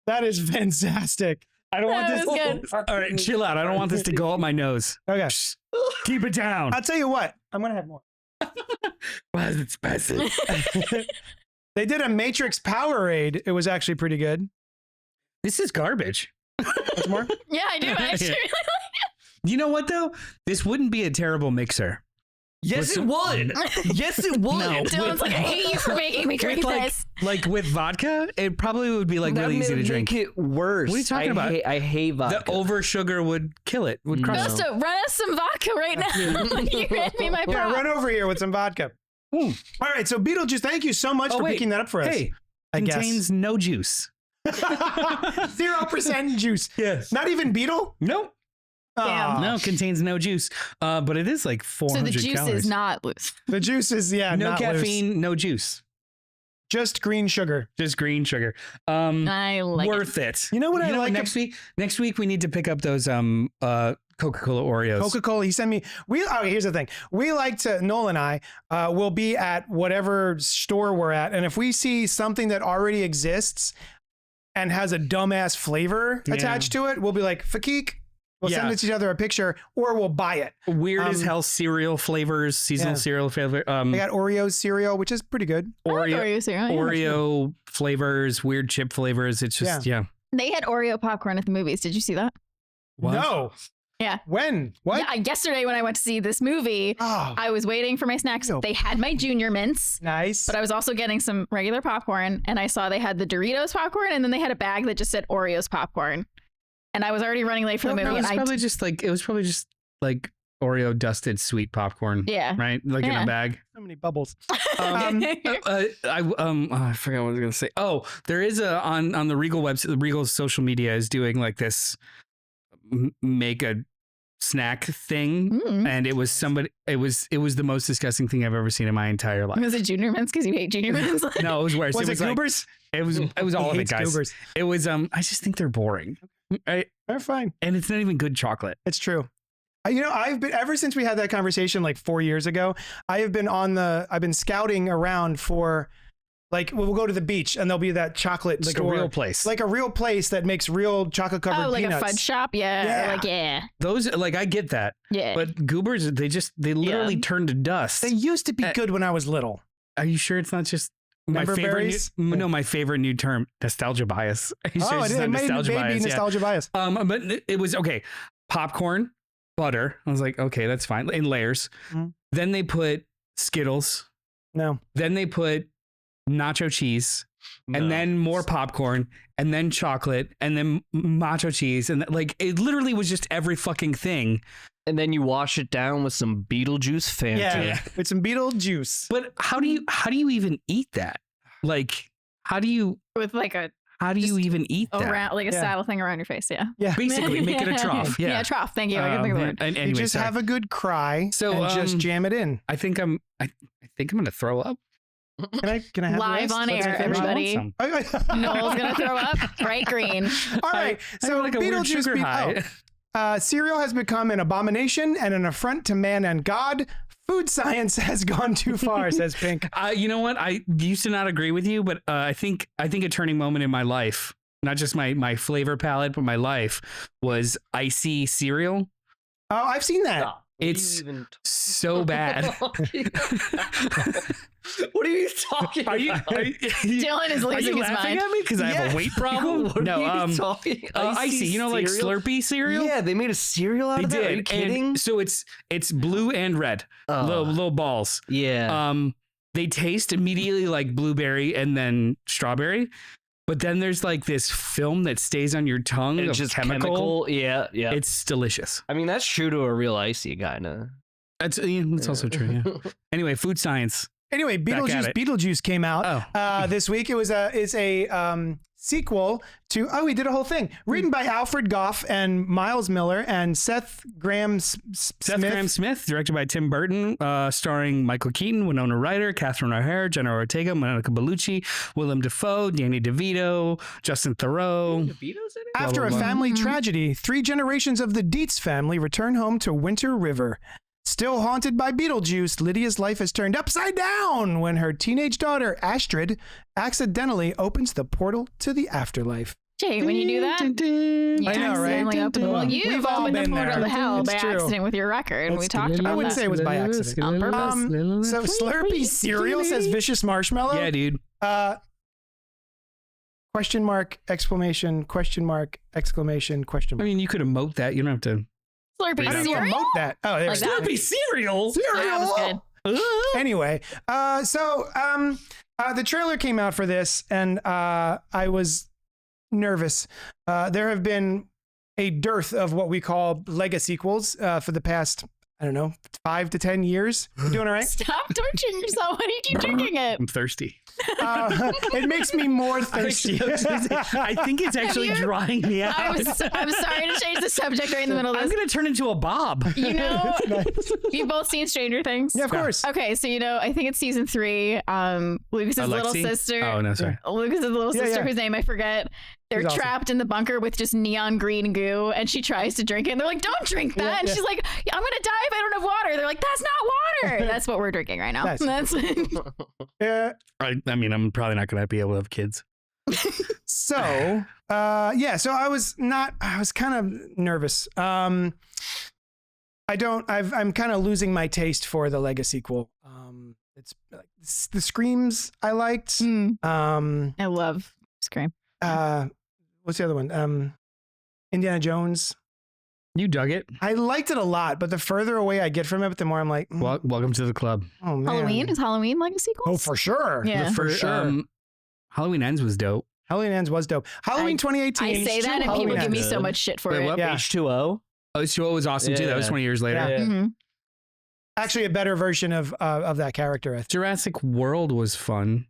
That is fantastic. I don't want That this. was All right, chill out. I don't want this to go up my nose. Okay. Keep it down. I'll tell you what. I'm going to have more. Why is it spicy? They did a Matrix Powerade. It was actually pretty good. This is garbage. What's more? Yeah, I do. I actually Yeah. really You know what though? This wouldn't be a terrible mixer. Yes, it would. Yes, it would. No. Dylan's like, I hate you for making me drink With this. like with vodka, it probably would be like That really easy to would drink. make it worse. What are you talking about? I hate vodka. The over sugar would kill it. Would crush No. it. Costa, run us some vodka right now. You hand me my Yeah, prop. run over here with some vodka. Ooh. All right, so Beetlejuice, thank you so much Oh, for wait. picking that up for us. Hey, I guess. contains no juice. 0% juice. Yes. Not even Beetle? Nope. Aw. No, contains no juice. But it is like 400 So the juice calories. is not loose. The juice is, no not loose. caffeine, no juice. Just green sugar. Just green sugar. I like it. Worth it. You know what I like? Next week we need to pick up those Coca-Cola Oreos. Coca-Cola, he sent me. Here's the thing. We like to, Noel and I, will be at whatever store we're at. And if we see something that already exists and has a dumbass flavor Yeah. attached to it, we'll be like, Fakik. We'll Yeah. send each other a picture or we'll buy it. Weird as Um, hell cereal flavors, seasonal yeah. cereal flavor. I got Oreo cereal, which is pretty good. I like Oreo, Oreo cereal. Yeah. Oreo flavors, weird chip flavors. It's just yeah. They had Oreo popcorn at the movies. Did you see that? What? No. Yeah. When? What? Yeah, yesterday when I went to see this movie, Oh, I was waiting for my snacks. Ew. They had my junior mints, nice. but I was also getting some regular popcorn, and I saw they had the Doritos popcorn, and then they had a bag that just said Oreos popcorn. And I was already running late for the No, movie. it was and probably just like Oreo dusted sweet popcorn. Yeah. Right? Like in Yeah. a bag. So many bubbles. I forgot what I was gonna say. Oh, there is on the Regal website. The Regal social media is doing like this make a snack thing, Mm. and it was somebody. It was the most disgusting thing I've ever seen in my entire life. Was it junior mints because you hate junior mints? No, it was worse. Was it like- Goobers? it was all of He it, hates guys. Goobers. It was I just think they're boring. They're fine. And it's not even good chocolate. It's true. I've been ever since we had that conversation like 4 years ago. I've been scouting around for like we'll go to the beach and there'll be that chocolate Like store, a real place. like a real place that makes real chocolate covered Oh, like peanuts. a fudge shop? Yeah. Yeah. Like, yeah. Those like I get that. Yeah. But Goobers, they literally Yeah. turn to dust. They used to be good when I was little. Are you sure it's not just my Member favorite? berries? No, my favorite new term, nostalgia bias. Are you sure Oh, it's it not may nostalgia be bias? Yeah. nostalgia bias. But it was okay. Popcorn, butter. I was like, okay, that's fine in layers. Mhm. Then they put Skittles. No. Then they put nacho cheese, and then more popcorn, and then chocolate, and then nacho cheese, and like it literally was just every fucking thing. And then you wash it down with some Beetlejuice Fanta. Yeah, with some Beetlejuice. But how do you even eat that? Like, how do you With like a even eat that? around, like a Yeah. saddle thing around your face. Yeah. Yeah. Basically, make it a trough. Yeah. Yeah, trough. Thank you. I couldn't think of the word. And You anyway, just sorry. have a good cry So, and just jam it in. I think I'm gonna throw up. Can I have Live the rest? on Let's air, finish. everybody. Some. Noel's gonna throw up. Bright green. All right. I So have like a weird Beetlejuice sugar high. cereal has become an abomination and an affront to man and God. Food science has gone too far, says Pink. You know what? I used to not agree with you, but I think a turning moment in my life, not just my flavor palette, but my life, was icy cereal. Oh, I've seen that. It's so bad. What are you talking about? Dylan is Are you losing his laughing mind. at me because I have a weight problem? What No, are you talking? icy. You know, like cereal? Slurpee cereal. Yeah, they made a cereal out They of that. Are you did. kidding? And so it's blue and red, little balls. Yeah. They taste immediately like blueberry and then strawberry, but then there's like this film that stays on your tongue And of it's just chemical. Yeah, yeah. It's delicious. I mean, that's true to a real icy guy. No? That's also true. Yeah. Anyway, food science. Anyway, Back at it. Beetlejuice came out this week. It's a sequel to we did a whole thing written by Alfred Goff and Miles Miller and Seth Grahame-Smith. Directed by Tim Burton, starring Michael Keaton, Winona Ryder, Catherine O'Hara, Jenna Ortega, Monica Bellucci, Willem Dafoe, Danny DeVito, Justin Theroux. After a family tragedy, 3 generations of the Deetz family return home to Winter River. Still haunted by Beetlejuice, Lydia's life is turned upside down when her teenage daughter, Astrid, accidentally opens the portal to the afterlife. Jay, when you do that, you I know, right? accidentally open the well, you We've all opened the been portal there. to hell by It's true. accident with your record. We talked about that. I wouldn't say it was by accident. On purpose. So Slurpee cereal says vicious marshmallow. Yeah, dude. Question mark, exclamation, question mark, exclamation, question I mark. mean, you could emote that. You don't have to. Slurpee How do you cereal. emote that? Oh, there's Like that. Slurpee cereal. That was good. Anyway, the trailer came out for this, and I was nervous. There have been a dearth of what we call Lega sequels for the past, I don't know, 5 to 10 years. You doing all right? Stop torturing yourself. Why do you keep drinking it? I'm thirsty. It makes me more thirsty. I think it's actually drying me out. I'm sorry to change the subject right in the middle of I'm this. going to turn into a Bob. You know, you've both seen Stranger Things? Yeah, of course. Okay, so I think it's season 3. Lucas's little Alexi? sister. Oh, no, sorry. Lucas's little sister, whose name I forget. They're She's awesome. trapped in the bunker with just neon green goo, and she tries to drink it. And they're like, "Don't drink that!" And she's like, "I'm gonna die if I don't have water." They're like, "That's not water." That's what we're drinking right now. Nice. That's Yeah. I mean, I'm probably not going to be able to have kids. So, so I was kind of nervous. I'm kind of losing my taste for the Lega sequel. It's the screams I liked. I love Scream. What's the other one? Indiana Jones. You dug it. I liked it a lot, but the further away I get from it, the more I'm like, Well, welcome to the club. oh man. Halloween? Is Halloween like a sequel? Oh, for sure. Yeah. For sure. Halloween Ends was dope. Halloween Ends was dope. Halloween 2018. I say that, and Halloween people give me Ends. so much shit for Wait, it. what? Yeah. H2O. Oh, H2O was awesome too. That was Yeah. 20 years later. Yeah. Mhm. Actually, a better version of that character. I think. Jurassic World was fun.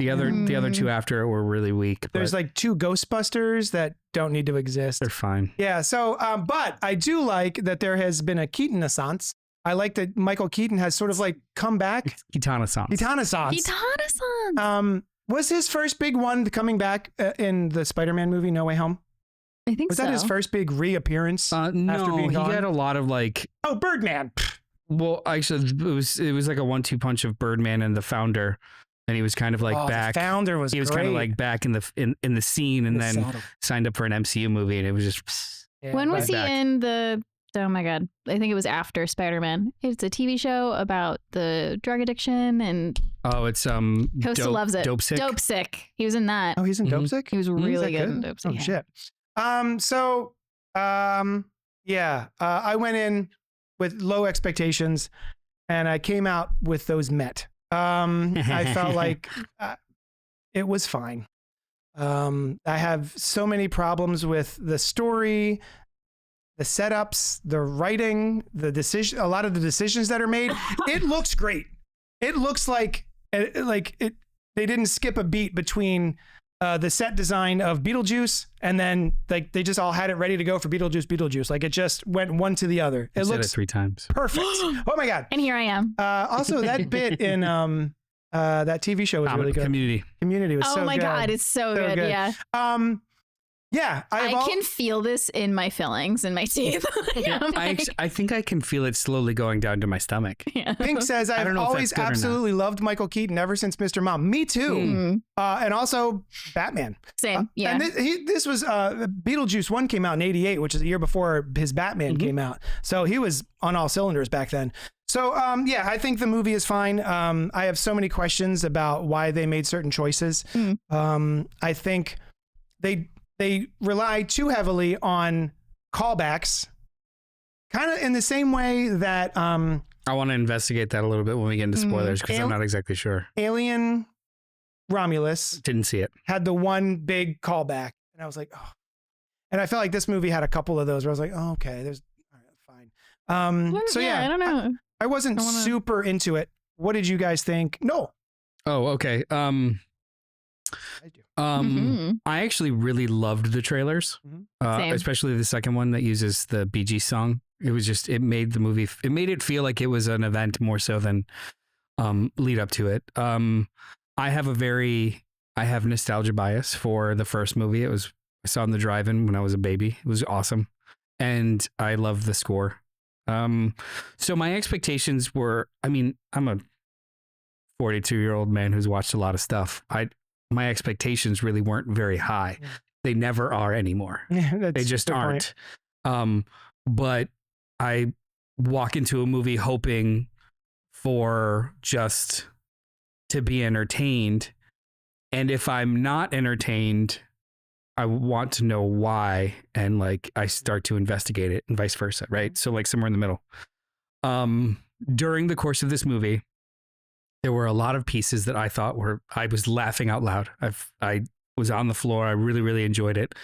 The other two after it were really weak. But There's like 2 Ghostbusters that don't need to exist. they're fine. Yeah. So, but I do like that there has been a Keaton-assance. I like that Michael Keaton has sort of like come back. Kitana-san. Keaton-assance. Kitana-san. Was his first big one coming back in the Spider-Man movie No Way Home? I think Was so. that his first big reappearance? No, after being he gone? got a lot of like. Oh, Birdman. Well, actually, it was like a 1-2 punch of Birdman and the Founder, and he was kind of like back. The Founder was. He was great. kind of like back in the scene, and then Saddle. signed up for an MCU movie, and it was just. Yeah, When was but- he back. in the? Oh my god! I think it was after Spider-Man. It's a TV show about the drug addiction, and Oh, it's Costa loves it. Dope Sick. Dope Sick. He was in that. Oh, he's in Dope Mhm. Sick? He was Is that really good in Dope Sick. Oh, yeah. shit. I went in with low expectations, and I came out with those met. I felt like it was fine. I have so many problems with the story, the setups, the writing, the decision, a lot of the decisions that are made. It looks great. It looks like they didn't skip a beat between the set design of Beetlejuice and then like they just all had it ready to go for Beetlejuice. Like it just went one to the other. It I said looks it 3 times. perfect. Oh my God. And here I am. Also that bit in that TV show was really good. Community. Community was Oh so my good. god, it's so So good. good. Yeah. Yeah, I can feel this in my fillings in my teeth. I think I can feel it slowly going down to my stomach. Yeah. Pink says, I've always absolutely loved Michael Keaton ever since Mr. Mom. Me too. And also Batman. Same. Yeah. And this was Beetlejuice 1 came out in 88, which is a year before his Batman came out. So he was on all cylinders back then. So, yeah, I think the movie is fine. I have so many questions about why they made certain choices. I think they rely too heavily on callbacks, kind of in the same way that I want to investigate that a little bit when we get into spoilers because I'm not exactly sure. Alien Romulus didn't see it. Had the one big callback, and I was like, oh. And I felt like this movie had a couple of those where I was like, oh, okay, there's all right, fine. So yeah, I don't know. I wasn't super into it. What did you guys think? No. Oh, okay. I do. I actually really loved the trailers, especially the second one that uses the Bee Gees song. It was just, it made the movie, it made it feel like it was an event more so than lead up to it. I have nostalgia bias for the first movie. I saw it in the drive-in when I was a baby. It was awesome. And I love the score. So my expectations were, I mean, I'm a 42-year-old man who's watched a lot of stuff. My expectations really weren't very high. They never are anymore. They just aren't. But I walk into a movie hoping for just to be entertained. And if I'm not entertained, I want to know why. And like, I start to investigate it and vice versa. Right. So like somewhere in the middle. During the course of this movie, there were a lot of pieces that I thought I was laughing out loud. I was on the floor. I really, really enjoyed it.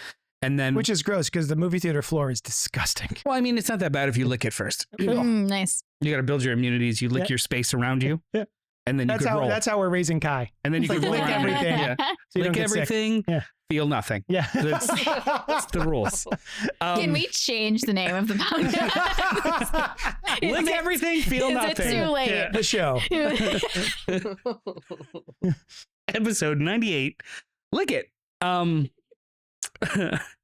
And then, which is gross because the movie theater floor is disgusting. Well, I mean, it's not that bad if you lick it first. Nice. You got to build your immunities. You lick your space around you. Yeah. And then you can roll. That's how we're raising Kai. And then you can lick everything. Yeah. So lick everything. Yeah. Feel nothing. Yeah. That's the rules. Can we change the name of the podcast? Lick everything, feel nothing. Is it too late? Yeah. The show. Episode 98. Lick it. And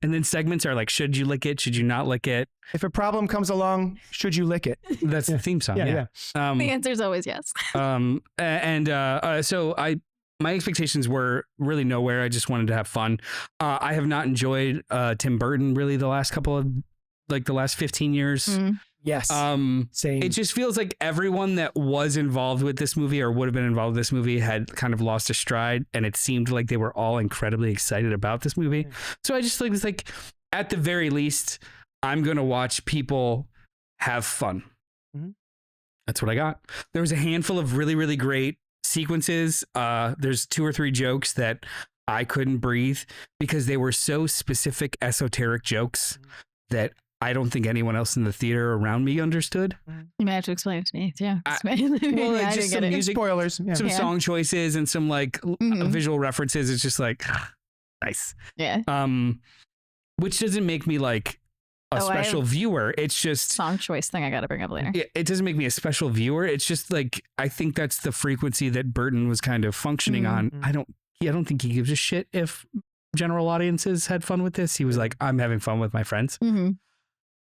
then segments are like, should you lick it? Should you not lick it? If a problem comes along, should you lick it? That's the theme song. Yeah. The answer is always yes. So my expectations were really nowhere. I just wanted to have fun. I have not enjoyed Tim Burton really the last 15 years. Yes. Same. It just feels like everyone that was involved with this movie or would have been involved with this movie had kind of lost a stride, and it seemed like they were all incredibly excited about this movie. So I just was like, at the very least, I'm going to watch people have fun. That's what I got. There was a handful of really, really great sequences. There's 2 or 3 jokes that I couldn't breathe because they were so specific, esoteric jokes that I don't think anyone else in the theater around me understood. You might have to explain it to me. Yeah. Well, just some music spoilers, some song choices and some like visual references. It's just like, nice. Yeah. Which doesn't make me like a special viewer. It's just song choice thing I got to bring up later. It doesn't make me a special viewer. It's just like, I think that's the frequency that Burton was kind of functioning on. I don't think he gives a shit if general audiences had fun with this. He was like, I'm having fun with my friends.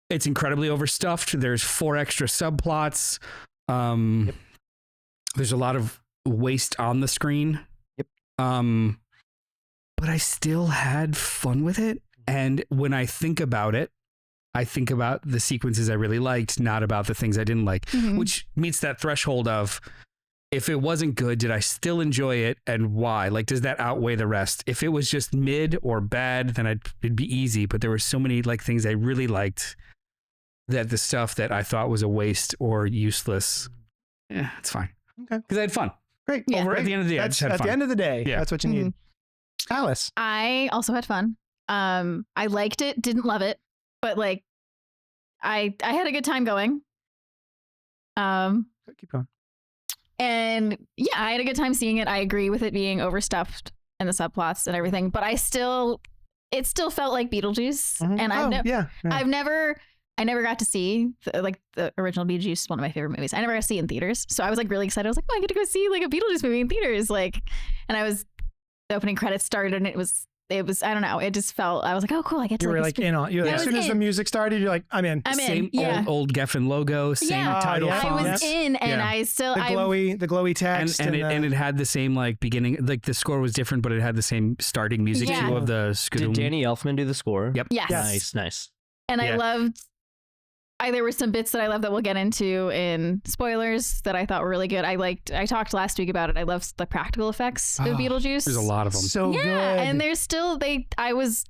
It's incredibly overstuffed. There's 4 extra subplots. There's a lot of waste on the screen. But I still had fun with it. And when I think about it, I think about the sequences I really liked, not about the things I didn't like, which meets that threshold of, if it wasn't good, did I still enjoy it, and why? Like, does that outweigh the rest? If it was just mid or bad, then it'd be easy. But there were so many like things I really liked that the stuff that I thought was a waste or useless, it's fine. Okay, because I had fun. Great. Yeah. At the end of the day, I just had fun. At the end of the day, that's what you need. Alice, I also had fun. I liked it, didn't love it, but like, I had a good time going. Keep going. And yeah, I had a good time seeing it. I agree with it being overstuffed and the subplots and everything, but it still felt like Beetlejuice. And I never got to see the original Beetlejuice, one of my favorite movies. I never got to see it in theaters. So I was like really excited. I was like, oh, I get to go see like a Beetlejuice movie in theaters. Like, and the opening credits started and it was it was, I don't know. It just felt, I was like, oh, cool. I get to You were like in on. As soon as the music started, you're like, I'm in. I'm in. Old Geffen logo, same title yeah. font. I was in, and I still, the glowy text, and it had the same like beginning, like the score was different, but it had the same starting music too of the Did Danny Elfman do the score? Yep. Yes. Nice. And I loved. There were some bits that I love that we'll get into in spoilers that I thought were really good. I talked last week about it. I love the practical effects of Beetlejuice. There's a lot of them. So good. And there's still I was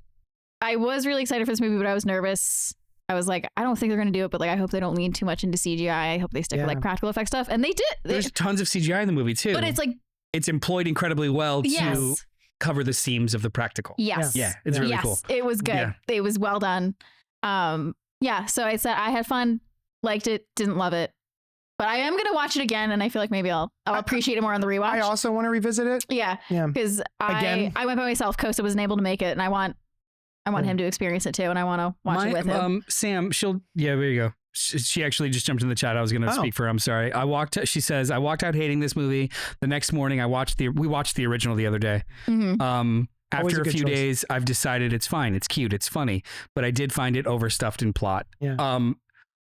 really excited for this movie, but I was nervous. I was like, I don't think they're going to do it, but like I hope they don't lean too much into CGI. I hope they stick with like practical effects stuff. And they did. There's tons of CGI in the movie too. But it's like it's employed incredibly well to cover the seams of the practical. Yes. Yeah, it's really cool. It was good. Yeah. It was well done. So I said I had fun, liked it, didn't love it. But I am going to watch it again, and I feel like maybe I'll appreciate it more on the rewatch. I also want to revisit it. Yeah. Because I went by myself. Costa wasn't able to make it, and I want him to experience it too, and I want to watch it with him. Sam, there you go. She actually just jumped in the chat. I was going to speak for her. I'm sorry. She says, I walked out hating this movie. The next morning, we watched the original the other day. Mm-hmm. After a few days, I've decided it's fine. It's cute. It's funny. But I did find it overstuffed in plot. Yeah.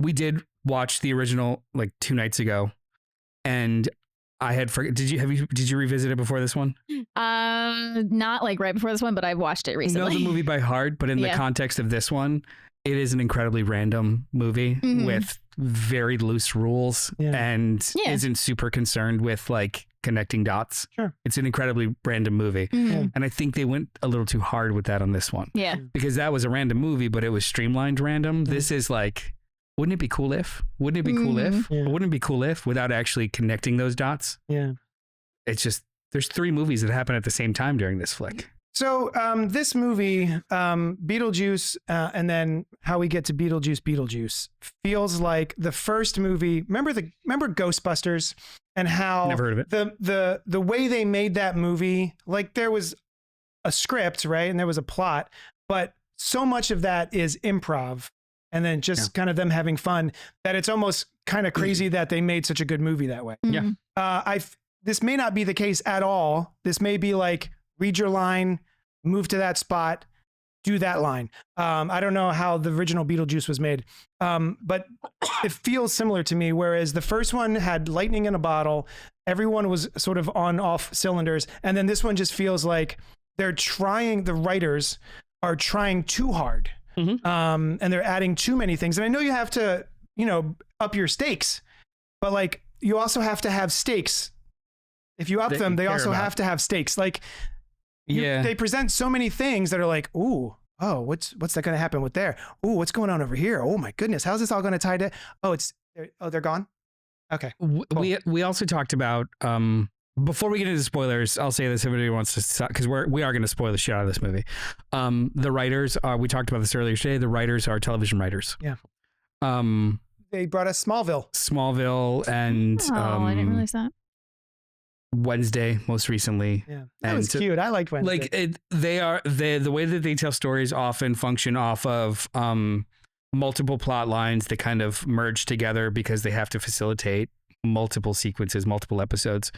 We did watch the original like 2 nights ago, and I had forgot. Did you revisit it before this one? Not like right before this one, but I've watched it recently. I know the movie by heart, but in the context of this one, it is an incredibly random movie with very loose rules and isn't super concerned with like connecting dots. Sure. It's an incredibly random movie. Mm-hmm. And I think they went a little too hard with that on this one. Yeah. Because that was a random movie, but it was streamlined random. This is like, wouldn't it be cool if? Wouldn't it be cool if? Yeah. Wouldn't it be cool if without actually connecting those dots? Yeah. It's just, there's 3 movies that happen at the same time during this flick. So this movie, Beetlejuice, and then how we get to Beetlejuice feels like the first movie. Remember Ghostbusters and how Never heard of it. The way they made that movie, like there was a script, right? And there was a plot, but so much of that is improv and then just kind of them having fun that it's almost kind of crazy that they made such a good movie that way. Yeah. This may not be the case at all. This may be like, read your line, move to that spot, do that line. I don't know how the original Beetlejuice was made, but it feels similar to me. Whereas the first one had lightning in a bottle, everyone was sort of on off cylinders. And then this one just feels like the writers are trying too hard. And they're adding too many things. And I know you have to, up your stakes, but like you also have to have stakes. If you up them, they also have to have stakes. Like, they present so many things that are like, ooh, oh, what's that going to happen with there? Ooh, what's going on over here? Oh my goodness, how's this all going to tie to? They're gone. Okay. Cool. We also talked about before we get into spoilers, I'll say this if anybody wants to stop, because we are going to spoil the shit out of this movie. The writers are. We talked about this earlier today. The writers are television writers. Yeah. They brought us Smallville, I and didn't realize that. Wednesday most recently. Yeah, that was cute. I liked Wednesday. Like the way that they tell stories often function off of multiple plot lines that kind of merge together because they have to facilitate multiple sequences, multiple episodes.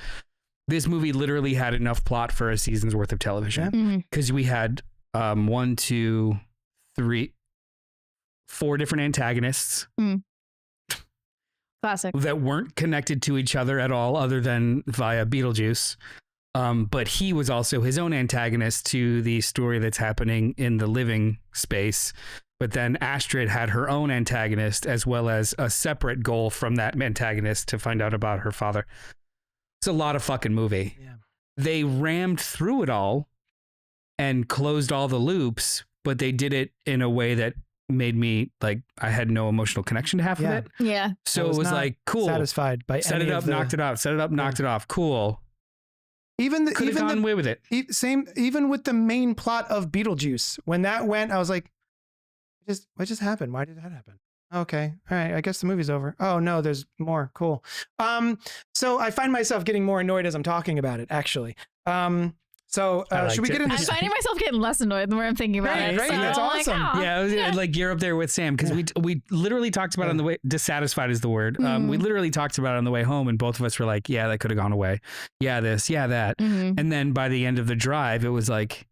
This movie literally had enough plot for a season's worth of television because we had 1, 2, 3, 4 different antagonists. Classic. That weren't connected to each other at all other than via Beetlejuice. But he was also his own antagonist to the story that's happening in the living space. But then Astrid had her own antagonist as well as a separate goal from that antagonist to find out about her father. It's a lot of fucking movie. Yeah. They rammed through it all and closed all the loops, but they did it in a way that made me like I had no emotional connection to half of it. Yeah. So it was like cool. Satisfied by set it up, knocked it off. Set it up, knocked it off. Cool. Could have gone away with it. Even with the main plot of Beetlejuice, when that went, I was like, what just happened? Why did that happen? Okay. All right. I guess the movie's over. Oh no, there's more. Cool. So I find myself getting more annoyed as I'm talking about it, actually. Should we get into? I'm finding myself getting less annoyed the more I'm thinking about it. Right, So that's I'm awesome. Like, Yeah, like you're up there with Sam because we literally talked about it on the way. Dissatisfied is the word. We literally talked about it on the way home, and both of us were like, "Yeah, that could have gone away. Yeah, this. Yeah, that." And then by the end of the drive, it was like,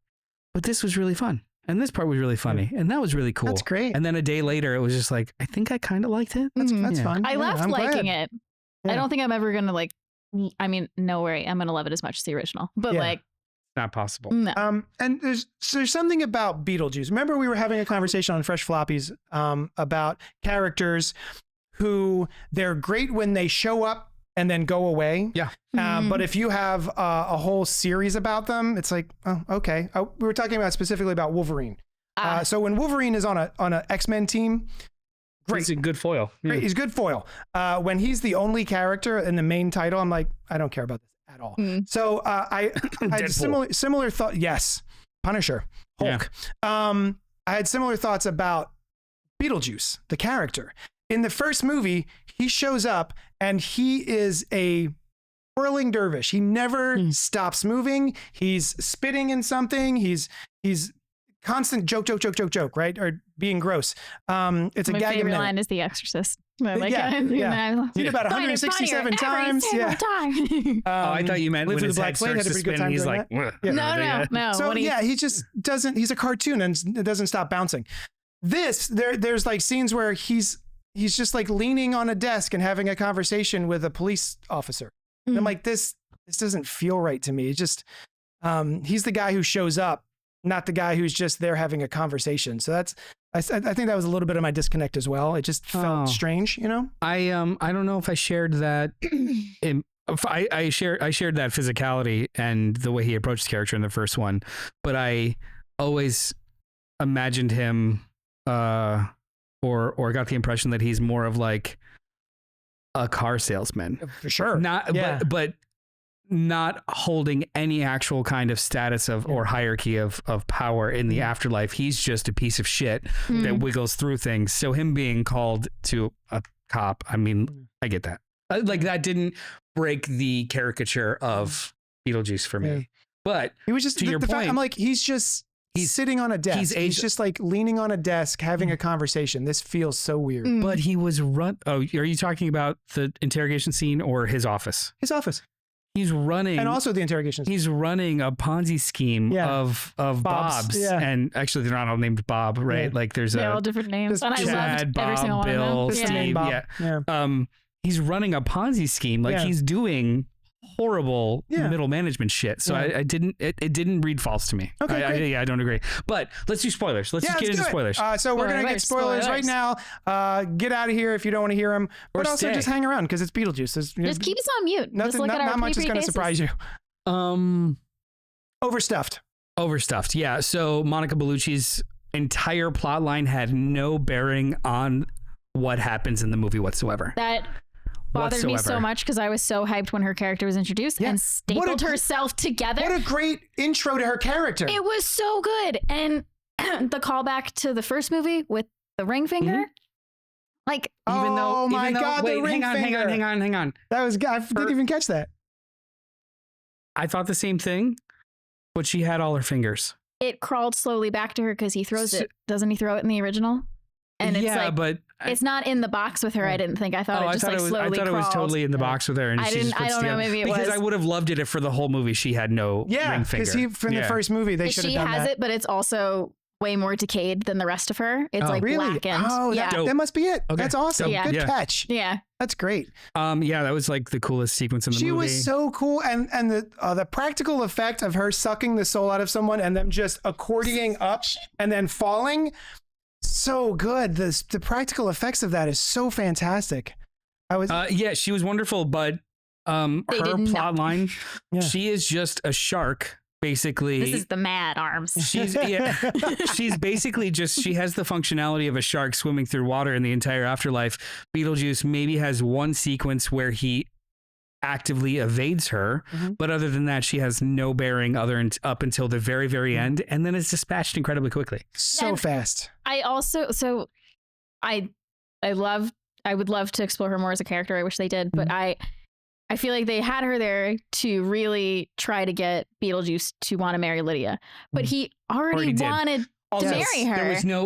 but this was really fun. And this part was really funny. And that was really cool. That's great. And then a day later, it was just like, I think I kind of liked it. That's Mhm. fun. I Yeah, left I'm liking glad. it. Yeah. I don't think I'm ever gonna like. I mean, no worry, I'm gonna love it as much as the original. But Yeah. like, Not possible. no. And there's something about Beetlejuice. Remember, we were having a conversation on Fresh Floppies about characters who they're great when they show up and then go away. Yeah. But if you have a whole series about them, it's like, oh, okay. We were talking about specifically about Wolverine. So when Wolverine is on a X-Men team, great. He's a good foil. Great. He's good foil. When he's the only character in the main title, I'm like, I don't care about this at all. So I had similar thought. Yes, Punisher, Hulk. I had similar thoughts about Beetlejuice, the character. In the first movie, he shows up and he is a whirling dervish. He never stops moving. He's spitting in something. He's constant joke, right? Or being gross. It's a My gag favorite minute. line is The Exorcist. Like, Yeah. Seen it about Find it 167 funnier every times. single Yeah. time. I thought you meant Lives when with his the head Black Flame, starts had to a pretty good spin, time he's doing like, that. "Ugh." No. So when yeah, he just doesn't. He's a cartoon and it doesn't stop bouncing. There's like scenes where he's just like leaning on a desk and having a conversation with a police officer. And I'm like, this doesn't feel right to me. It just he's the guy who shows up, not the guy who's just there having a conversation. So I think that was a little bit of my disconnect as well. It just felt strange, you know. I don't know if I shared that. I shared that physicality and the way he approached the character in the first one, but I always imagined him or got the impression that he's more of like a car salesman. For sure. But not holding any actual kind of status of or hierarchy of power in the afterlife. He's just a piece of shit that wiggles through things. So him being called to a cop, I mean, I get that. Like that didn't break the caricature of Beetlejuice for me. Yeah. But He was just to your fact, point, I'm like, he's sitting on a desk. He's just like leaning on a desk having a conversation. This feels so weird. but he was Oh, are you talking about the interrogation scene or his office? His office. He's running, And also the interrogation. he's running a Ponzi scheme of Bob's, yeah. and actually they're not all named Bob, right? Yeah. Like there's They're all a different names. And I Chad, loved every single Bob, one of Bill, them. Just the name Steve, Bob. Yeah. he's running a Ponzi scheme. Like Yeah. he's doing horrible Yeah. middle management shit. So Yeah. it didn't read false to me. Okay, great. I don't agree. But let's do spoilers. Let's just get into spoilers. So we're going to get spoilers right now. Get out of here if you don't want to hear them. But also stay. just hang around because it's Beetlejuice. Just keep us on mute. Just look at our not much is pretty going to faces. surprise you. Overstuffed. Overstuffed. Yeah. So Monica Bellucci's entire plot line had no bearing on what happens in the movie whatsoever. That bothered me so much because I was so hyped when her character was introduced and stapled herself together. What a great intro to her character. It was so good. And the callback to the first movie with the ring finger. Like, Even though, my God, wait, the ring finger. hang on. That was, I didn't even catch that. I thought the same thing, but she had all her fingers. it crawled slowly back to her because he throws it. Doesn't he throw it in the original? And it's like, but it's not in the box with her. I didn't think. I thought it just like slowly I thought it was totally in the box with her. And I she didn't. just I puts don't know. together- Maybe it because was. I would have loved it if for the whole movie she had no ring finger. because from the first movie they should have She done has that. it, but it's also way more decayed than the rest of her. It's like Really? blackened. Oh, yeah. that must be it. Okay. That's awesome. Yeah. Good Yeah. catch. Yeah. That's great. Yeah, that was like the coolest sequence in the She movie. was so cool, and the practical effect of her sucking the soul out of someone and them just accordioning up and then falling, so good. The practical effects of that is so fantastic. I was yeah, she was wonderful, but her did plot not. line, Yeah. she is just a shark, basically. This is the mad arms. She's she's basically just, she has the functionality of a shark swimming through water in the entire afterlife. Beetlejuice maybe has one sequence where he actively evades her, but other than that, she has no bearing up until the very, very end, and then is dispatched incredibly quickly. so And- fast. I also I would love to explore her more as a character. I wish they did, but I feel like they had her there to really try to get Beetlejuice to want to marry Lydia, but he already did. wanted to marry her.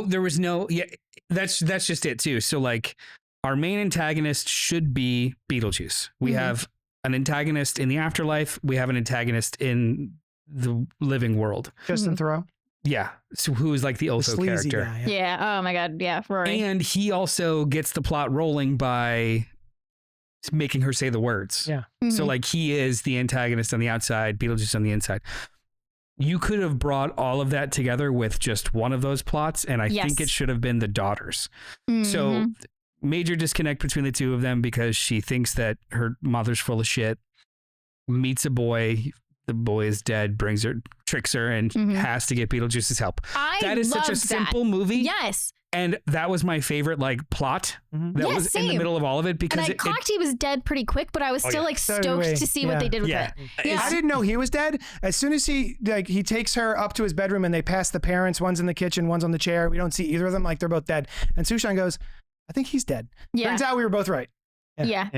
There was no, yeah, that's just it too. So like our main antagonist should be Beetlejuice. We have an antagonist in the afterlife. We have an antagonist in the living world. Justin Thoreau. Yeah, so who is like the The Otho sleazy character. guy. Yeah. Oh my God. Yeah. Rory. And he also gets the plot rolling by making her say the words. Yeah. So Mhm. like he is the antagonist on the outside, Beetlejuice on the inside. You could have brought all of that together with just one of those plots, and I think it Yes. should have been the daughters. So Mhm. major disconnect between the two of them because she thinks that her mother's full of shit, meets a boy, the boy is dead, brings her, tricks her, and Mhm. has to get Beetlejuice's help. I That is such a loved simple movie. Yes. And that was my favorite like plot Mhm. that Yeah, was in the same. middle of all of it And because I clocked he was dead pretty quick, but I was Oh, still yeah. like So did stoked we. to see what Yeah. they did with Yeah. it. Yeah. I didn't know he was dead. As soon as he takes her up to his bedroom and they pass the parents, one's in the kitchen, one's on the chair. We don't see either of them, like they're both dead. And Sushan goes, I think he's dead. Yeah. Turns out we were both right. Yeah.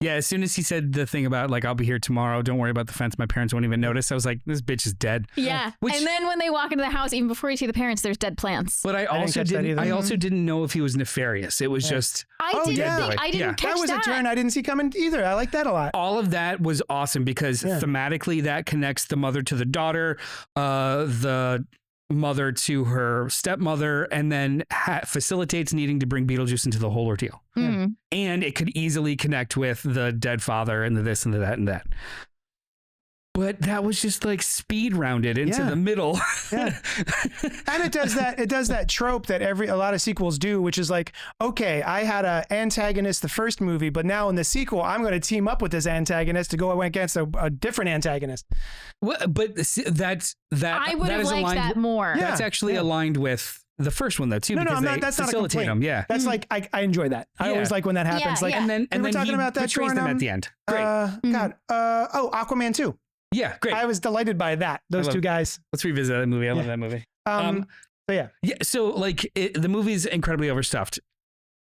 yeah, as soon as he said the thing about like I'll be here tomorrow, don't worry about the fence, my parents won't even notice, I was like, this bitch is dead. Yeah. Which- And then when they walk into the house, even before you see the parents, there's dead plants. But I didn't also catch that didn't either. I also didn't know if he was nefarious. It was Yeah. just I Oh, didn't yeah. think I didn't Yeah. catch That was a turn I didn't see coming either. I like that a lot. all of that was awesome because Yeah. thematically that connects the mother to the daughter, the mother to her stepmother, and then facilitates needing to bring Beetlejuice into the whole ordeal. Mhm. And it could easily connect with the dead father and the this and the that and that. But that was just like speed rounded into Yeah. the middle. Yeah. And it does that trope that a lot of sequels do, which is like, okay, I had an antagonist the first movie, but now in the sequel, I'm going to team up with this antagonist to go against a different antagonist. Well, but that I would that have is liked aligned. that more. Yeah. That's actually aligned with the first one though too. No, because I'm they not, that's not a facilitate complaint. them. Yeah. That's like, I enjoy that. I Yeah. always like when that happens. Yeah, like, yeah. And then We were talking he about that betrays them during, at the end. Great. Aquaman 2. Yeah, great. I was delighted by that. Those I love- two guys. Let's revisit that movie. I love Yeah. that movie. So yeah. Yeah, so like the movie's incredibly overstuffed.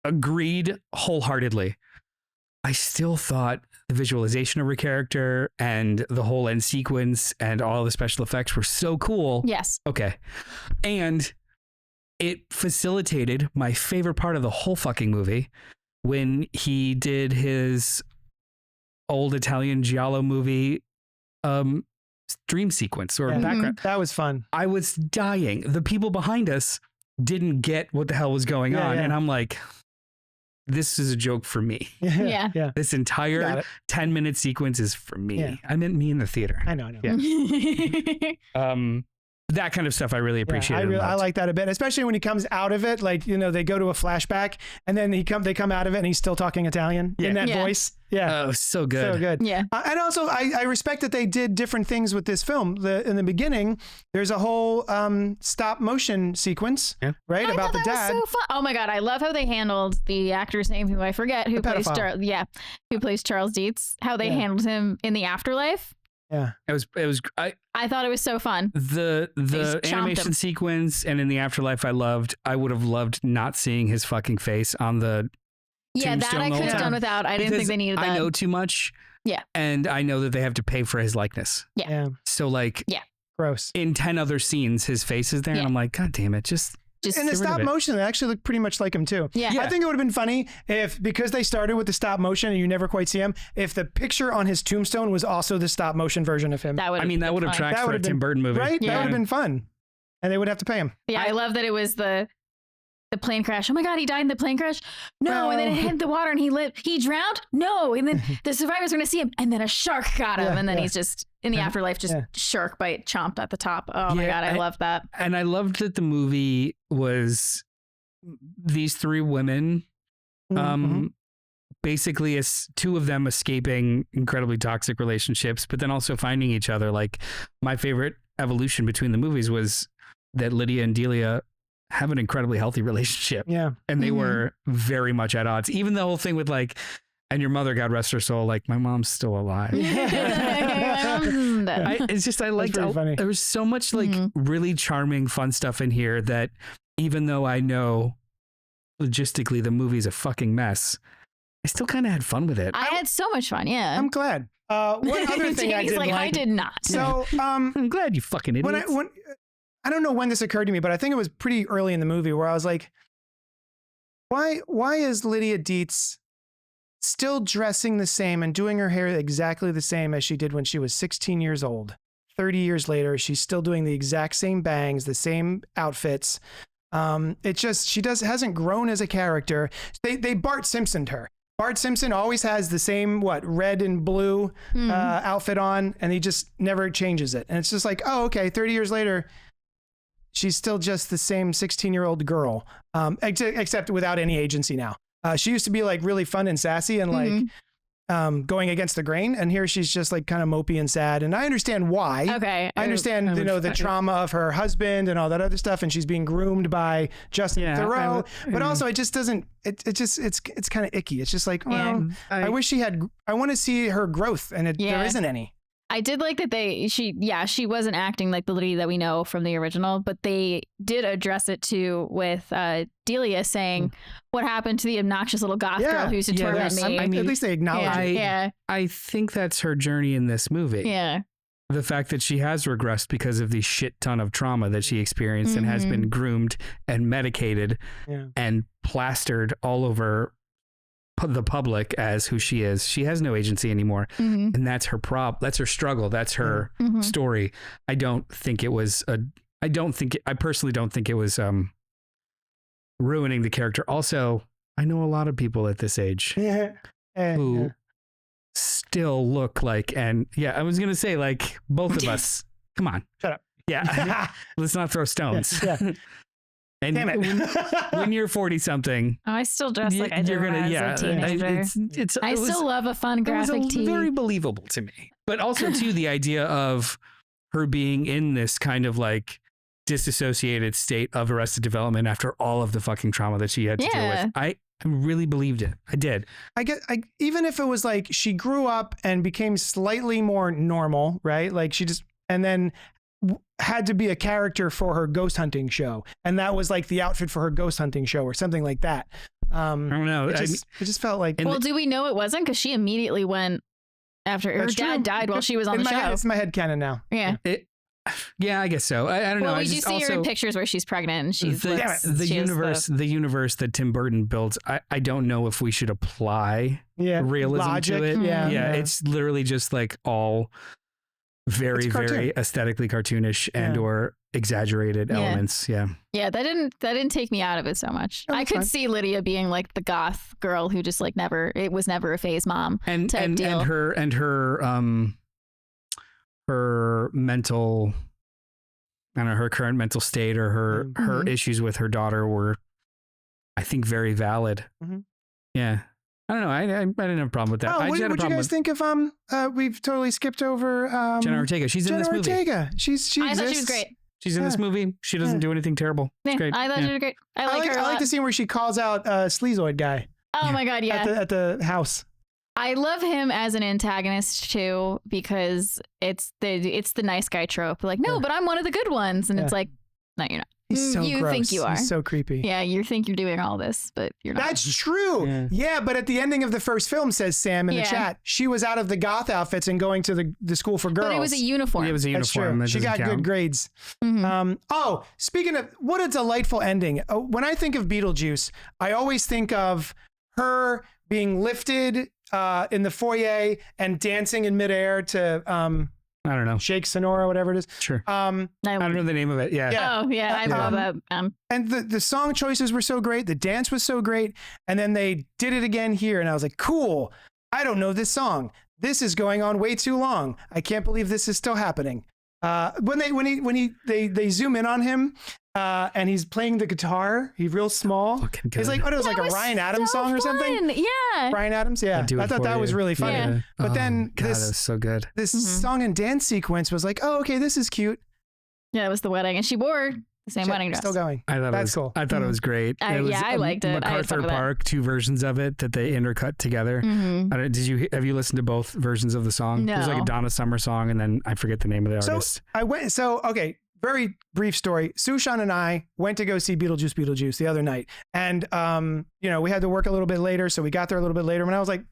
Agreed wholeheartedly. I still thought the visualization of her character and the whole end sequence and all the special effects were so cool. Yes. Okay. And it facilitated my favorite part of the whole fucking movie when he did his old Italian giallo movie dream sequence or Yeah. background. That was fun. I was dying. The people behind us didn't get what the hell was going Yeah, on. yeah. And I'm like, this is a joke for me. Yeah. Yeah. This Got entire it. 10-minute sequence is for me. Yeah. I meant me in the theater. I know. Yeah. That kind of stuff I really Yeah, appreciate. I like that a bit, especially when he comes out of it. Like, they go to a flashback and then they come out of it and he's still talking Italian in that Yeah. voice. Yeah. Oh, so good. So good. Yeah. And also, I respect that they did different things with this film. In the beginning, there's a whole stop motion sequence, right? I about thought the that dad. was so fun. Oh my God. I love how they handled the actor's name, who I forget, who The plays pedophile. Charles. Yeah. Who plays Charles Deetz, how they Yeah. handled him in the afterlife. Yeah. It was I thought it was so fun. the just chomped animation him. sequence and in the afterlife I would have loved not seeing his fucking face on the Yeah, that Tombstone I the could whole have done time. without. I didn't because think they needed that. I know too much. Yeah. And I know that they have to pay for his likeness. Yeah. So like Gross. in 10 other scenes his face is there Yeah. and I'm like, God damn it, just Just And the Get rid of stop it. motion, they actually look pretty much like him too. yeah. Yeah. I think it would have been funny if, because they started with the stop motion and you never quite see him, if the picture on his tombstone was also the stop motion version of him. That would. I mean that would have fun. tracked That for would a have Tim been- Burton movie. Right? That Yeah. would have been fun. And they would have to pay him. Yeah, I love that it was the plane crash. Oh my God, he died in the plane crash. No, Well- and then it hit the water and he lived. He drowned. No, and then the survivors are gonna see him, and then a shark got him, Yeah, and then yeah. he's just in the afterlife, just Yeah. shark bite chomped at the top. Oh my Yeah, God, I love that. And I loved that the movie was these three women Mhm. basically two of them escaping incredibly toxic relationships, but then also finding each other. Like my favorite evolution between the movies was that Lydia and Delia have an incredibly healthy relationship, Yeah. and they Mhm. were very much at odds. Even the whole thing with like, and your mother, God rest her soul, like my mom's still alive. It's just I liked pretty funny. there was so much like Mhm. really charming, fun stuff in here that even though I know logistically the movie's a fucking mess, I still kind of had fun with it. I had so much fun. Yeah. I'm glad. One other thing I Jamie's did like, I did not. So, I'm glad you fucking idiots. when I don't know when this occurred to me, but I think it was pretty early in the movie where I was like, why is Lydia Deetz still dressing the same and doing her hair exactly the same as she did when she was 16 years old? 30 years later, she's still doing the exact same bangs, the same outfits. It's just she hasn't grown as a character. They Bart Simpsoned her. Bart Simpson always has the same red and blue outfit on, and he just never changes it. And it's just like, oh, okay, 30 years later, she's still just the same 16-year-old girl, except without any agency now. She used to be like really fun and sassy and like going against the grain, and here she's just like kind of mopey and sad. And I understand why. Okay, I understand the trauma of her husband and all that other stuff, and she's being groomed by Justin Theroux. But also, it just doesn't. It's kind of icky. It's just like, well, I wish she had. I want to see her growth, and there isn't any. I did like that she wasn't acting like the Lydia that we know from the original, but they did address it too with Delia saying, what happened to the obnoxious little goth girl who used to torment me? I mean, at least they acknowledge it. I think that's her journey in this movie. Yeah. The fact that she has regressed because of the shit ton of trauma that she experienced and has been groomed and medicated and plastered all over the public as who she is. She has no agency anymore. And that's her that's her struggle. That's her story. I personally don't think it was ruining the character. Also, I know a lot of people at this age who still look like, and I was going to say like both of us. Come on. Shut up. Yeah. Let's not throw stones. And damn it. When you're 40 something, I still dress like I did when I was a teenager. I still love a fun graphic tee. Very believable to me. But also too, the idea of her being in this kind of like disassociated state of Arrested Development after all of the fucking trauma that she had to deal with. I really believed it. I did. Even if it was like she grew up and became slightly more normal, right? Like and then had to be a character for her ghost hunting show, and that was like the outfit for her ghost hunting show or something like that. I don't know. It just felt like. Well, do we know it wasn't? Because she immediately went after her dad died while she was on the show. It's in my head canon now. Yeah. I guess so. I don't know. Well, we do see her in pictures where she's pregnant and she's the universe that Tim Burton builds. I don't know if we should apply realism logic to it. Yeah, it's literally just like all very aesthetically cartoonish and or exaggerated elements. Yeah, that didn't take me out of it so much. I could see Lydia being like the goth girl who just like it was never a phase mom type deal. And her mental, I don't know, her current mental state or her issues with her daughter were, I think, very valid. Yeah. I don't know. I didn't have a problem with that. What did you guys think of we've totally skipped over Jenna Ortega. She's in this movie. Jenna Ortega. She I thought she was great. She's in this movie. She doesn't do anything terrible. It's great. I thought she was great. I like her a lot. I like the scene where she calls out Sleazoid guy. Oh my god, yeah. At the house. I love him as an antagonist too, because it's the nice guy trope. Like, no, but I'm one of the good ones, and it's like, no, you're not. He's so you gross. Think you are. He's so creepy. Yeah, you think you're doing all this, but you're not. That's true. Yeah, but at the ending of the first film, says Sam in the chat, she was out of the goth outfits and going to the school for girls. But it was a uniform. It was a uniform. That's true. She got good grades. Speaking of, what a delightful ending. When I think of Beetlejuice, I always think of her being lifted in the foyer and dancing in midair to I don't know. Shake Sonora, whatever it is. Sure. I don't know the name of it. Yeah. Oh, yeah. I love that. And the song choices were so great. The dance was so great. And then they did it again here. And I was like, cool. I don't know this song. This is going on way too long. I can't believe this is still happening. When they zoom in on him and he's playing the guitar, he's real small. It's like, it was like a Ryan Adams song or something. Yeah. Brian Adams. Yeah. I thought that was really funny. Yeah. But then God, that was so good. This song and dance sequence was like, oh, okay, this is cute. Yeah, it was the wedding, and she wore the same wedding dress. Still going. That's cool. I thought it was great. I liked it. MacArthur Park, two versions of it that they intercut together. Have you listened to both versions of the song? No. There's like a Donna Summer song, and then I forget the name of the artist. Okay, very brief story. Sushan and I went to go see Beetlejuice the other night, and we had to work a little bit later, so we got there a little bit later. And I was like,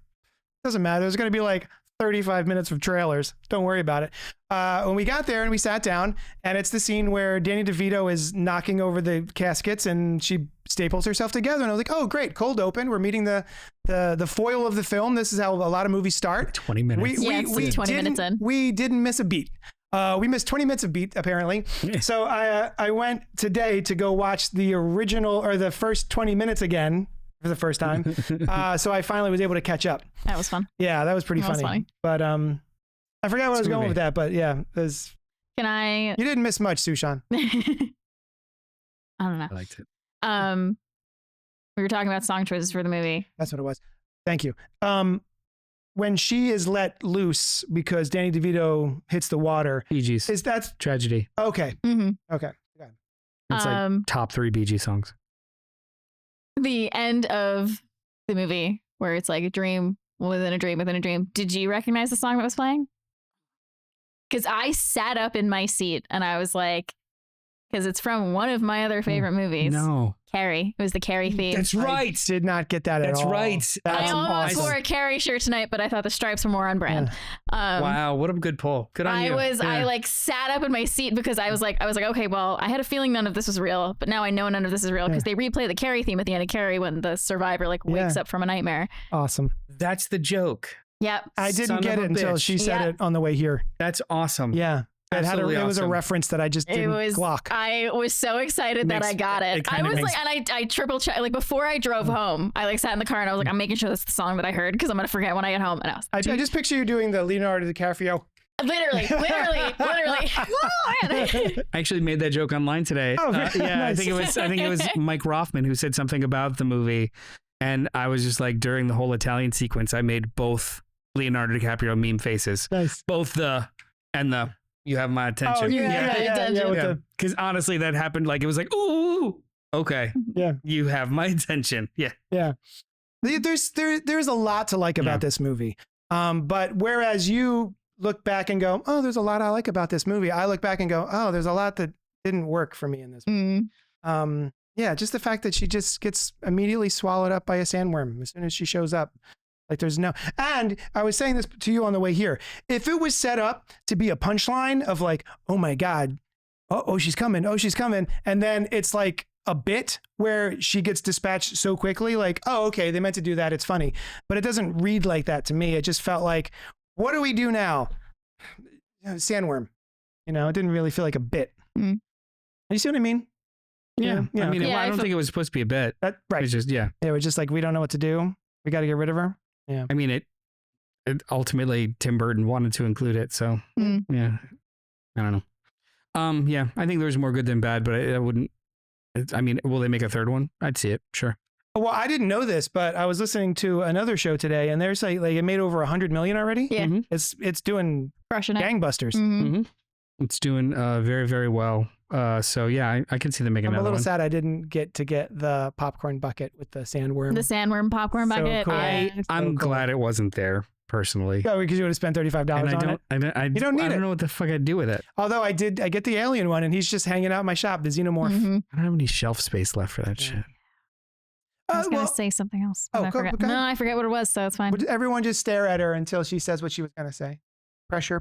doesn't matter. There's going to be like 35 minutes of trailers. Don't worry about it. When we got there and we sat down, and it's the scene where Danny DeVito is knocking over the caskets and she staples herself together. And I was like, oh, great. Cold open. We're meeting the foil of the film. This is how a lot of movies start. 20 minutes. We 20 minutes in. We didn't miss a beat. We missed 20 minutes of Beat, apparently. So I went today to go watch the original or the first 20 minutes again for the first time. So I finally was able to catch up. That was fun. Yeah, that was pretty That was funny. funny. But I forgot where I was going with that. But yeah, you didn't miss much, Sushan. I don't know. I liked it. We were talking about song choices for the movie. That's what it was. Thank you. When she is let loose because Danny DeVito hits the water, Bee Gees. is that Tragedy. okay? Mm-hmm. Okay. It's like top 3 Bee Gees songs. The end of the movie where it's like a dream within a dream within a dream. Did you recognize the song that was playing? Because I sat up in my seat and I was like, because it's from one of my other favorite movies. No. Carrie. It was the Carrie theme. That's right. I did not get that at all. That's right. I almost awesome. wore a Carrie shirt tonight, but I thought the stripes were more on brand. Wow, what a good pull. Good on you. I like sat up in my seat because I was like, okay, well, I had a feeling none of this was real, but now I know none of this is real because they replay the Carrie theme at the end of Carrie when the survivor like wakes up from a nightmare. Awesome. That's the joke. Yep. I didn't Son get of it a until bitch. she said it on the way here. That's awesome. Yeah. It was a Absolutely reference that I just didn't clock. I was so excited that I got it. I was like, and I triple checked, like before I drove home, I like sat in the car and I was like, I'm making sure that's the song that I heard because I'm going to forget when I get home. And I just picture you doing the Leonardo DiCaprio. Literally. I actually made that joke online today. Oh, yeah, nice. I think it was Mike Rothman who said something about the movie, and I was just like, during the whole Italian sequence, I made both Leonardo DiCaprio meme faces, Nice. both the and the you have my attention. Oh, yeah. Because honestly, that happened. Like it was like, ooh, okay, Yeah. you have my attention. Yeah, Yeah. There's a lot to like about this movie. But whereas you look back and go, oh, there's a lot I like about this movie, I look back and go, oh, there's a lot that didn't work for me in this movie. Yeah, just the fact that she just gets immediately swallowed up by a sandworm as soon as she shows up. Like there's no, and I was saying this to you on the way here. If it was set up to be a punchline of like, oh my God, oh, she's coming. And then it's like a bit where she gets dispatched so quickly, like, oh, okay, they meant to do that. It's funny, but it doesn't read like that to me. It just felt like, what do we do now? Sandworm, it didn't really feel like a bit. You see what I mean? yeah. I mean, Yeah, I don't think it was supposed to be a bit. Right. It's just It was just like, we don't know what to do. We got to get rid of her. Yeah. I mean, it ultimately Tim Burton wanted to include it, so yeah. I don't know. Yeah, I think there's more good than bad, but I wouldn't. I mean, will they make a third one? I'd see it, sure. Well, I didn't know this, but I was listening to another show today, and they're saying like it made over 100 million already. Yeah. It's doing Crushing it. gangbusters. It's doing very, very well. So yeah, I can see them making I'm a another little one. sad I didn't get to get the popcorn bucket with the sandworm. The sandworm popcorn So bucket. cool. Yeah. I'm cool. glad it wasn't there personally. Yeah, because you would have spent $35 And on it. you don't need I it. don't know what the fuck I'd do with it. Although I get the alien one, and he's just hanging out in my shop, the xenomorph. I don't have any shelf space left for that shit. I was going to say something else. Oh, but I go forgot. ahead. No, I forget what it was, so it's fine. Would everyone just stare at her until she says what she was going to say? Pressure.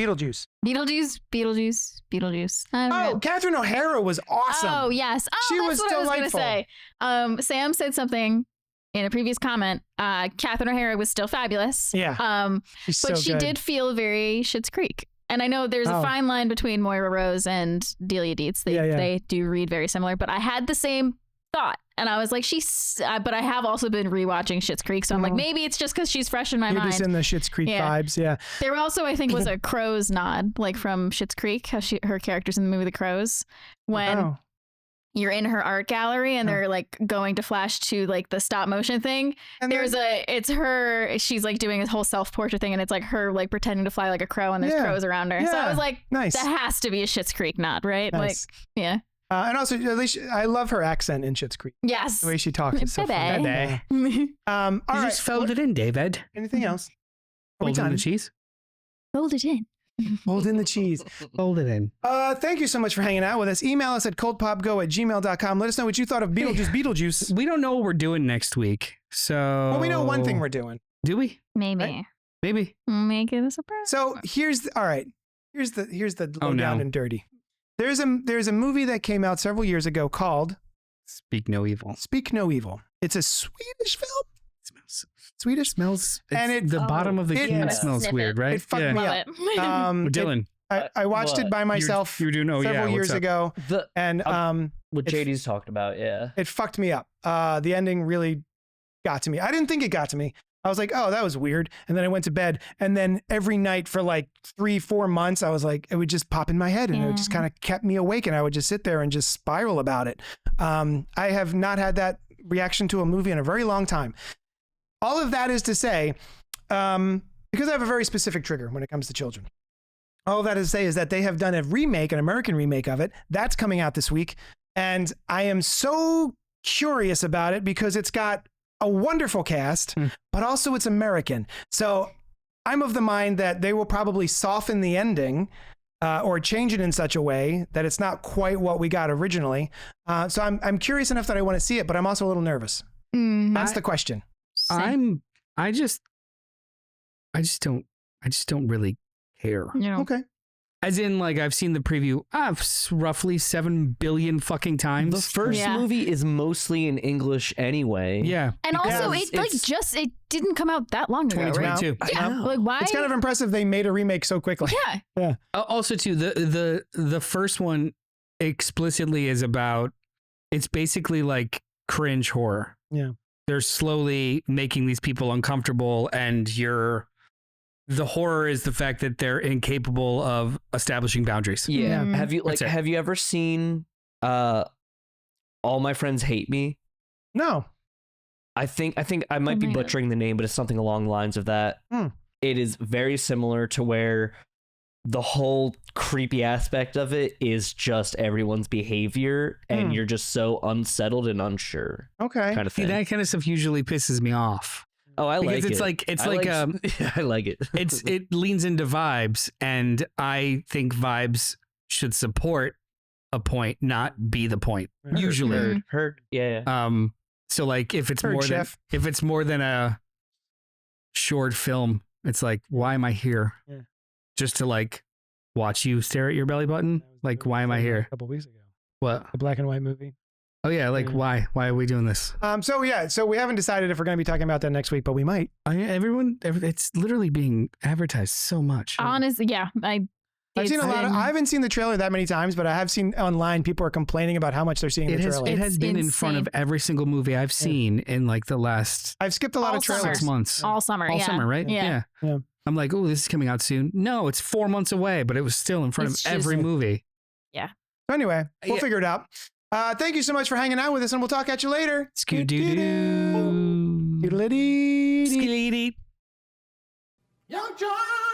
Beetlejuice. Beetlejuice. I don't Oh, know. Catherine O'Hara was awesome. Oh, yes. Oh, She that's was what I was going to delightful. say. Sam said something in a previous comment. Catherine O'Hara was still fabulous. Yeah. She's But so she good. did feel very Schitt's Creek. And I know there's a fine line between Moira Rose and Delia Deetz. They do read very similar, but I had the same thought. And I was like, but I have also been rewatching Schitt's Creek. So I'm like, maybe it's just because she's fresh in my You're mind. just in the Schitt's Creek vibes. Yeah. There also, I think, was a Crows nod, like from Schitt's Creek, how her character's in the movie The Crows, when you're in her art gallery and they're like going to flash to like the stop motion thing. And it's her, she's like doing a whole self-portrait thing, and it's like her like pretending to fly like a crow, and there's crows around her. So I was like, nice. That has to be a Schitt's Creek nod, right? Nice. Like, yeah. And also, at least I love her accent in Schitt's Creek. Yes. The way she talks is so funny. You All right. just fold it in, David. Anything else? Fold in the cheese. Fold it in. Fold in the cheese. Fold it in. Thank you so much for hanging out with us. Email us at cultpopgo@gmail.com. Let us know what you thought of Beetlejuice. We don't know what we're doing next week, so. Well, we know one thing we're doing. Do we? Maybe. Right? Maybe. Make it a surprise. So here's the low down and dirty. There's a movie that came out several years ago called Speak No Evil. Speak No Evil. It's a Swedish film. It smells Swedish. Smells. And And it- the bottom of the it- can Yeah. smells Sniff weird, it. right? It fucked me Love up. it. Dylan. I watched it What? by myself You do know, several yeah. years what's up? ago, The and what It's- JD's talked about, yeah. it fucked me up. The ending really got to me. I didn't think it got to me. I was like, oh, that was weird. And then I went to bed. And then every night for like 3-4 months, I was like, it would just pop in my head and it just kind of kept me awake. And I would just sit there and just spiral about it. I have not had that reaction to a movie in a very long time. All of that is to say, because I have a very specific trigger when it comes to children. All of that is to say is that they have done a remake, an American remake of it. That's coming out this week. And I am so curious about it because it's got a wonderful cast, but also it's American. So I'm of the mind that they will probably soften the ending or change it in such a way that it's not quite what we got originally. So I'm curious enough that I want to see it, but I'm also a little nervous. That's the question. I just don't really care. Okay. As in, like, I've seen the preview roughly 7 billion fucking times. The first Yeah. movie is mostly in English anyway. Yeah. And also, Because it didn't come out that long ago, right? 2022. Yeah, like why? It's kind of impressive they made a remake so quickly. Yeah, Also, too, the first one explicitly is about, it's basically like cringe horror. Yeah. They're slowly making these people uncomfortable, and the horror is the fact that they're incapable of establishing boundaries. Yeah. Mhm. That's it. Have you ever seen All My Friends Hate Me? No. I think I might be might have. butchering the name, but it's something along the lines of that. It is very similar to where the whole creepy aspect of it is just everyone's behavior, and you're just so unsettled and unsure, Okay. kind of See, thing. that kind of stuff usually pisses me off. Oh, I like Because it. it's I like I like it. it leans into vibes, and I think vibes should support a point, not be the point. Heard, Usually. Heard. Yeah. So like if it's Heard, more chef. than if it's more than a short film, it's like, why am I here? Yeah. Just to like watch you stare at your belly button? Like, why am I here? A couple weeks ago. What? The black and white movie. Oh yeah, like Yeah. why? Why are we doing this? So we haven't decided if we're going to be talking about that next week, but we might. It's literally being advertised so much. honestly, yeah. I've seen a lot of. I haven't seen the trailer that many times, but I have seen online people are complaining about how much they're seeing the trailer. It has It's been in front of insane. every single movie I've seen in like the last I've skipped a lot All of trailers. summer. 6 months. all summer. All yeah. summer, right? Yeah. Yeah. I'm like, oh, this is coming out soon. No, it's 4 months away, but it was still in front It's of every just- movie. So anyway, we'll Yeah. figure it out. Thank you so much for hanging out with us, and we'll talk at you later. Scoo-doo-doo. Doodle-dee. Skilly-dee. YUNKJunk!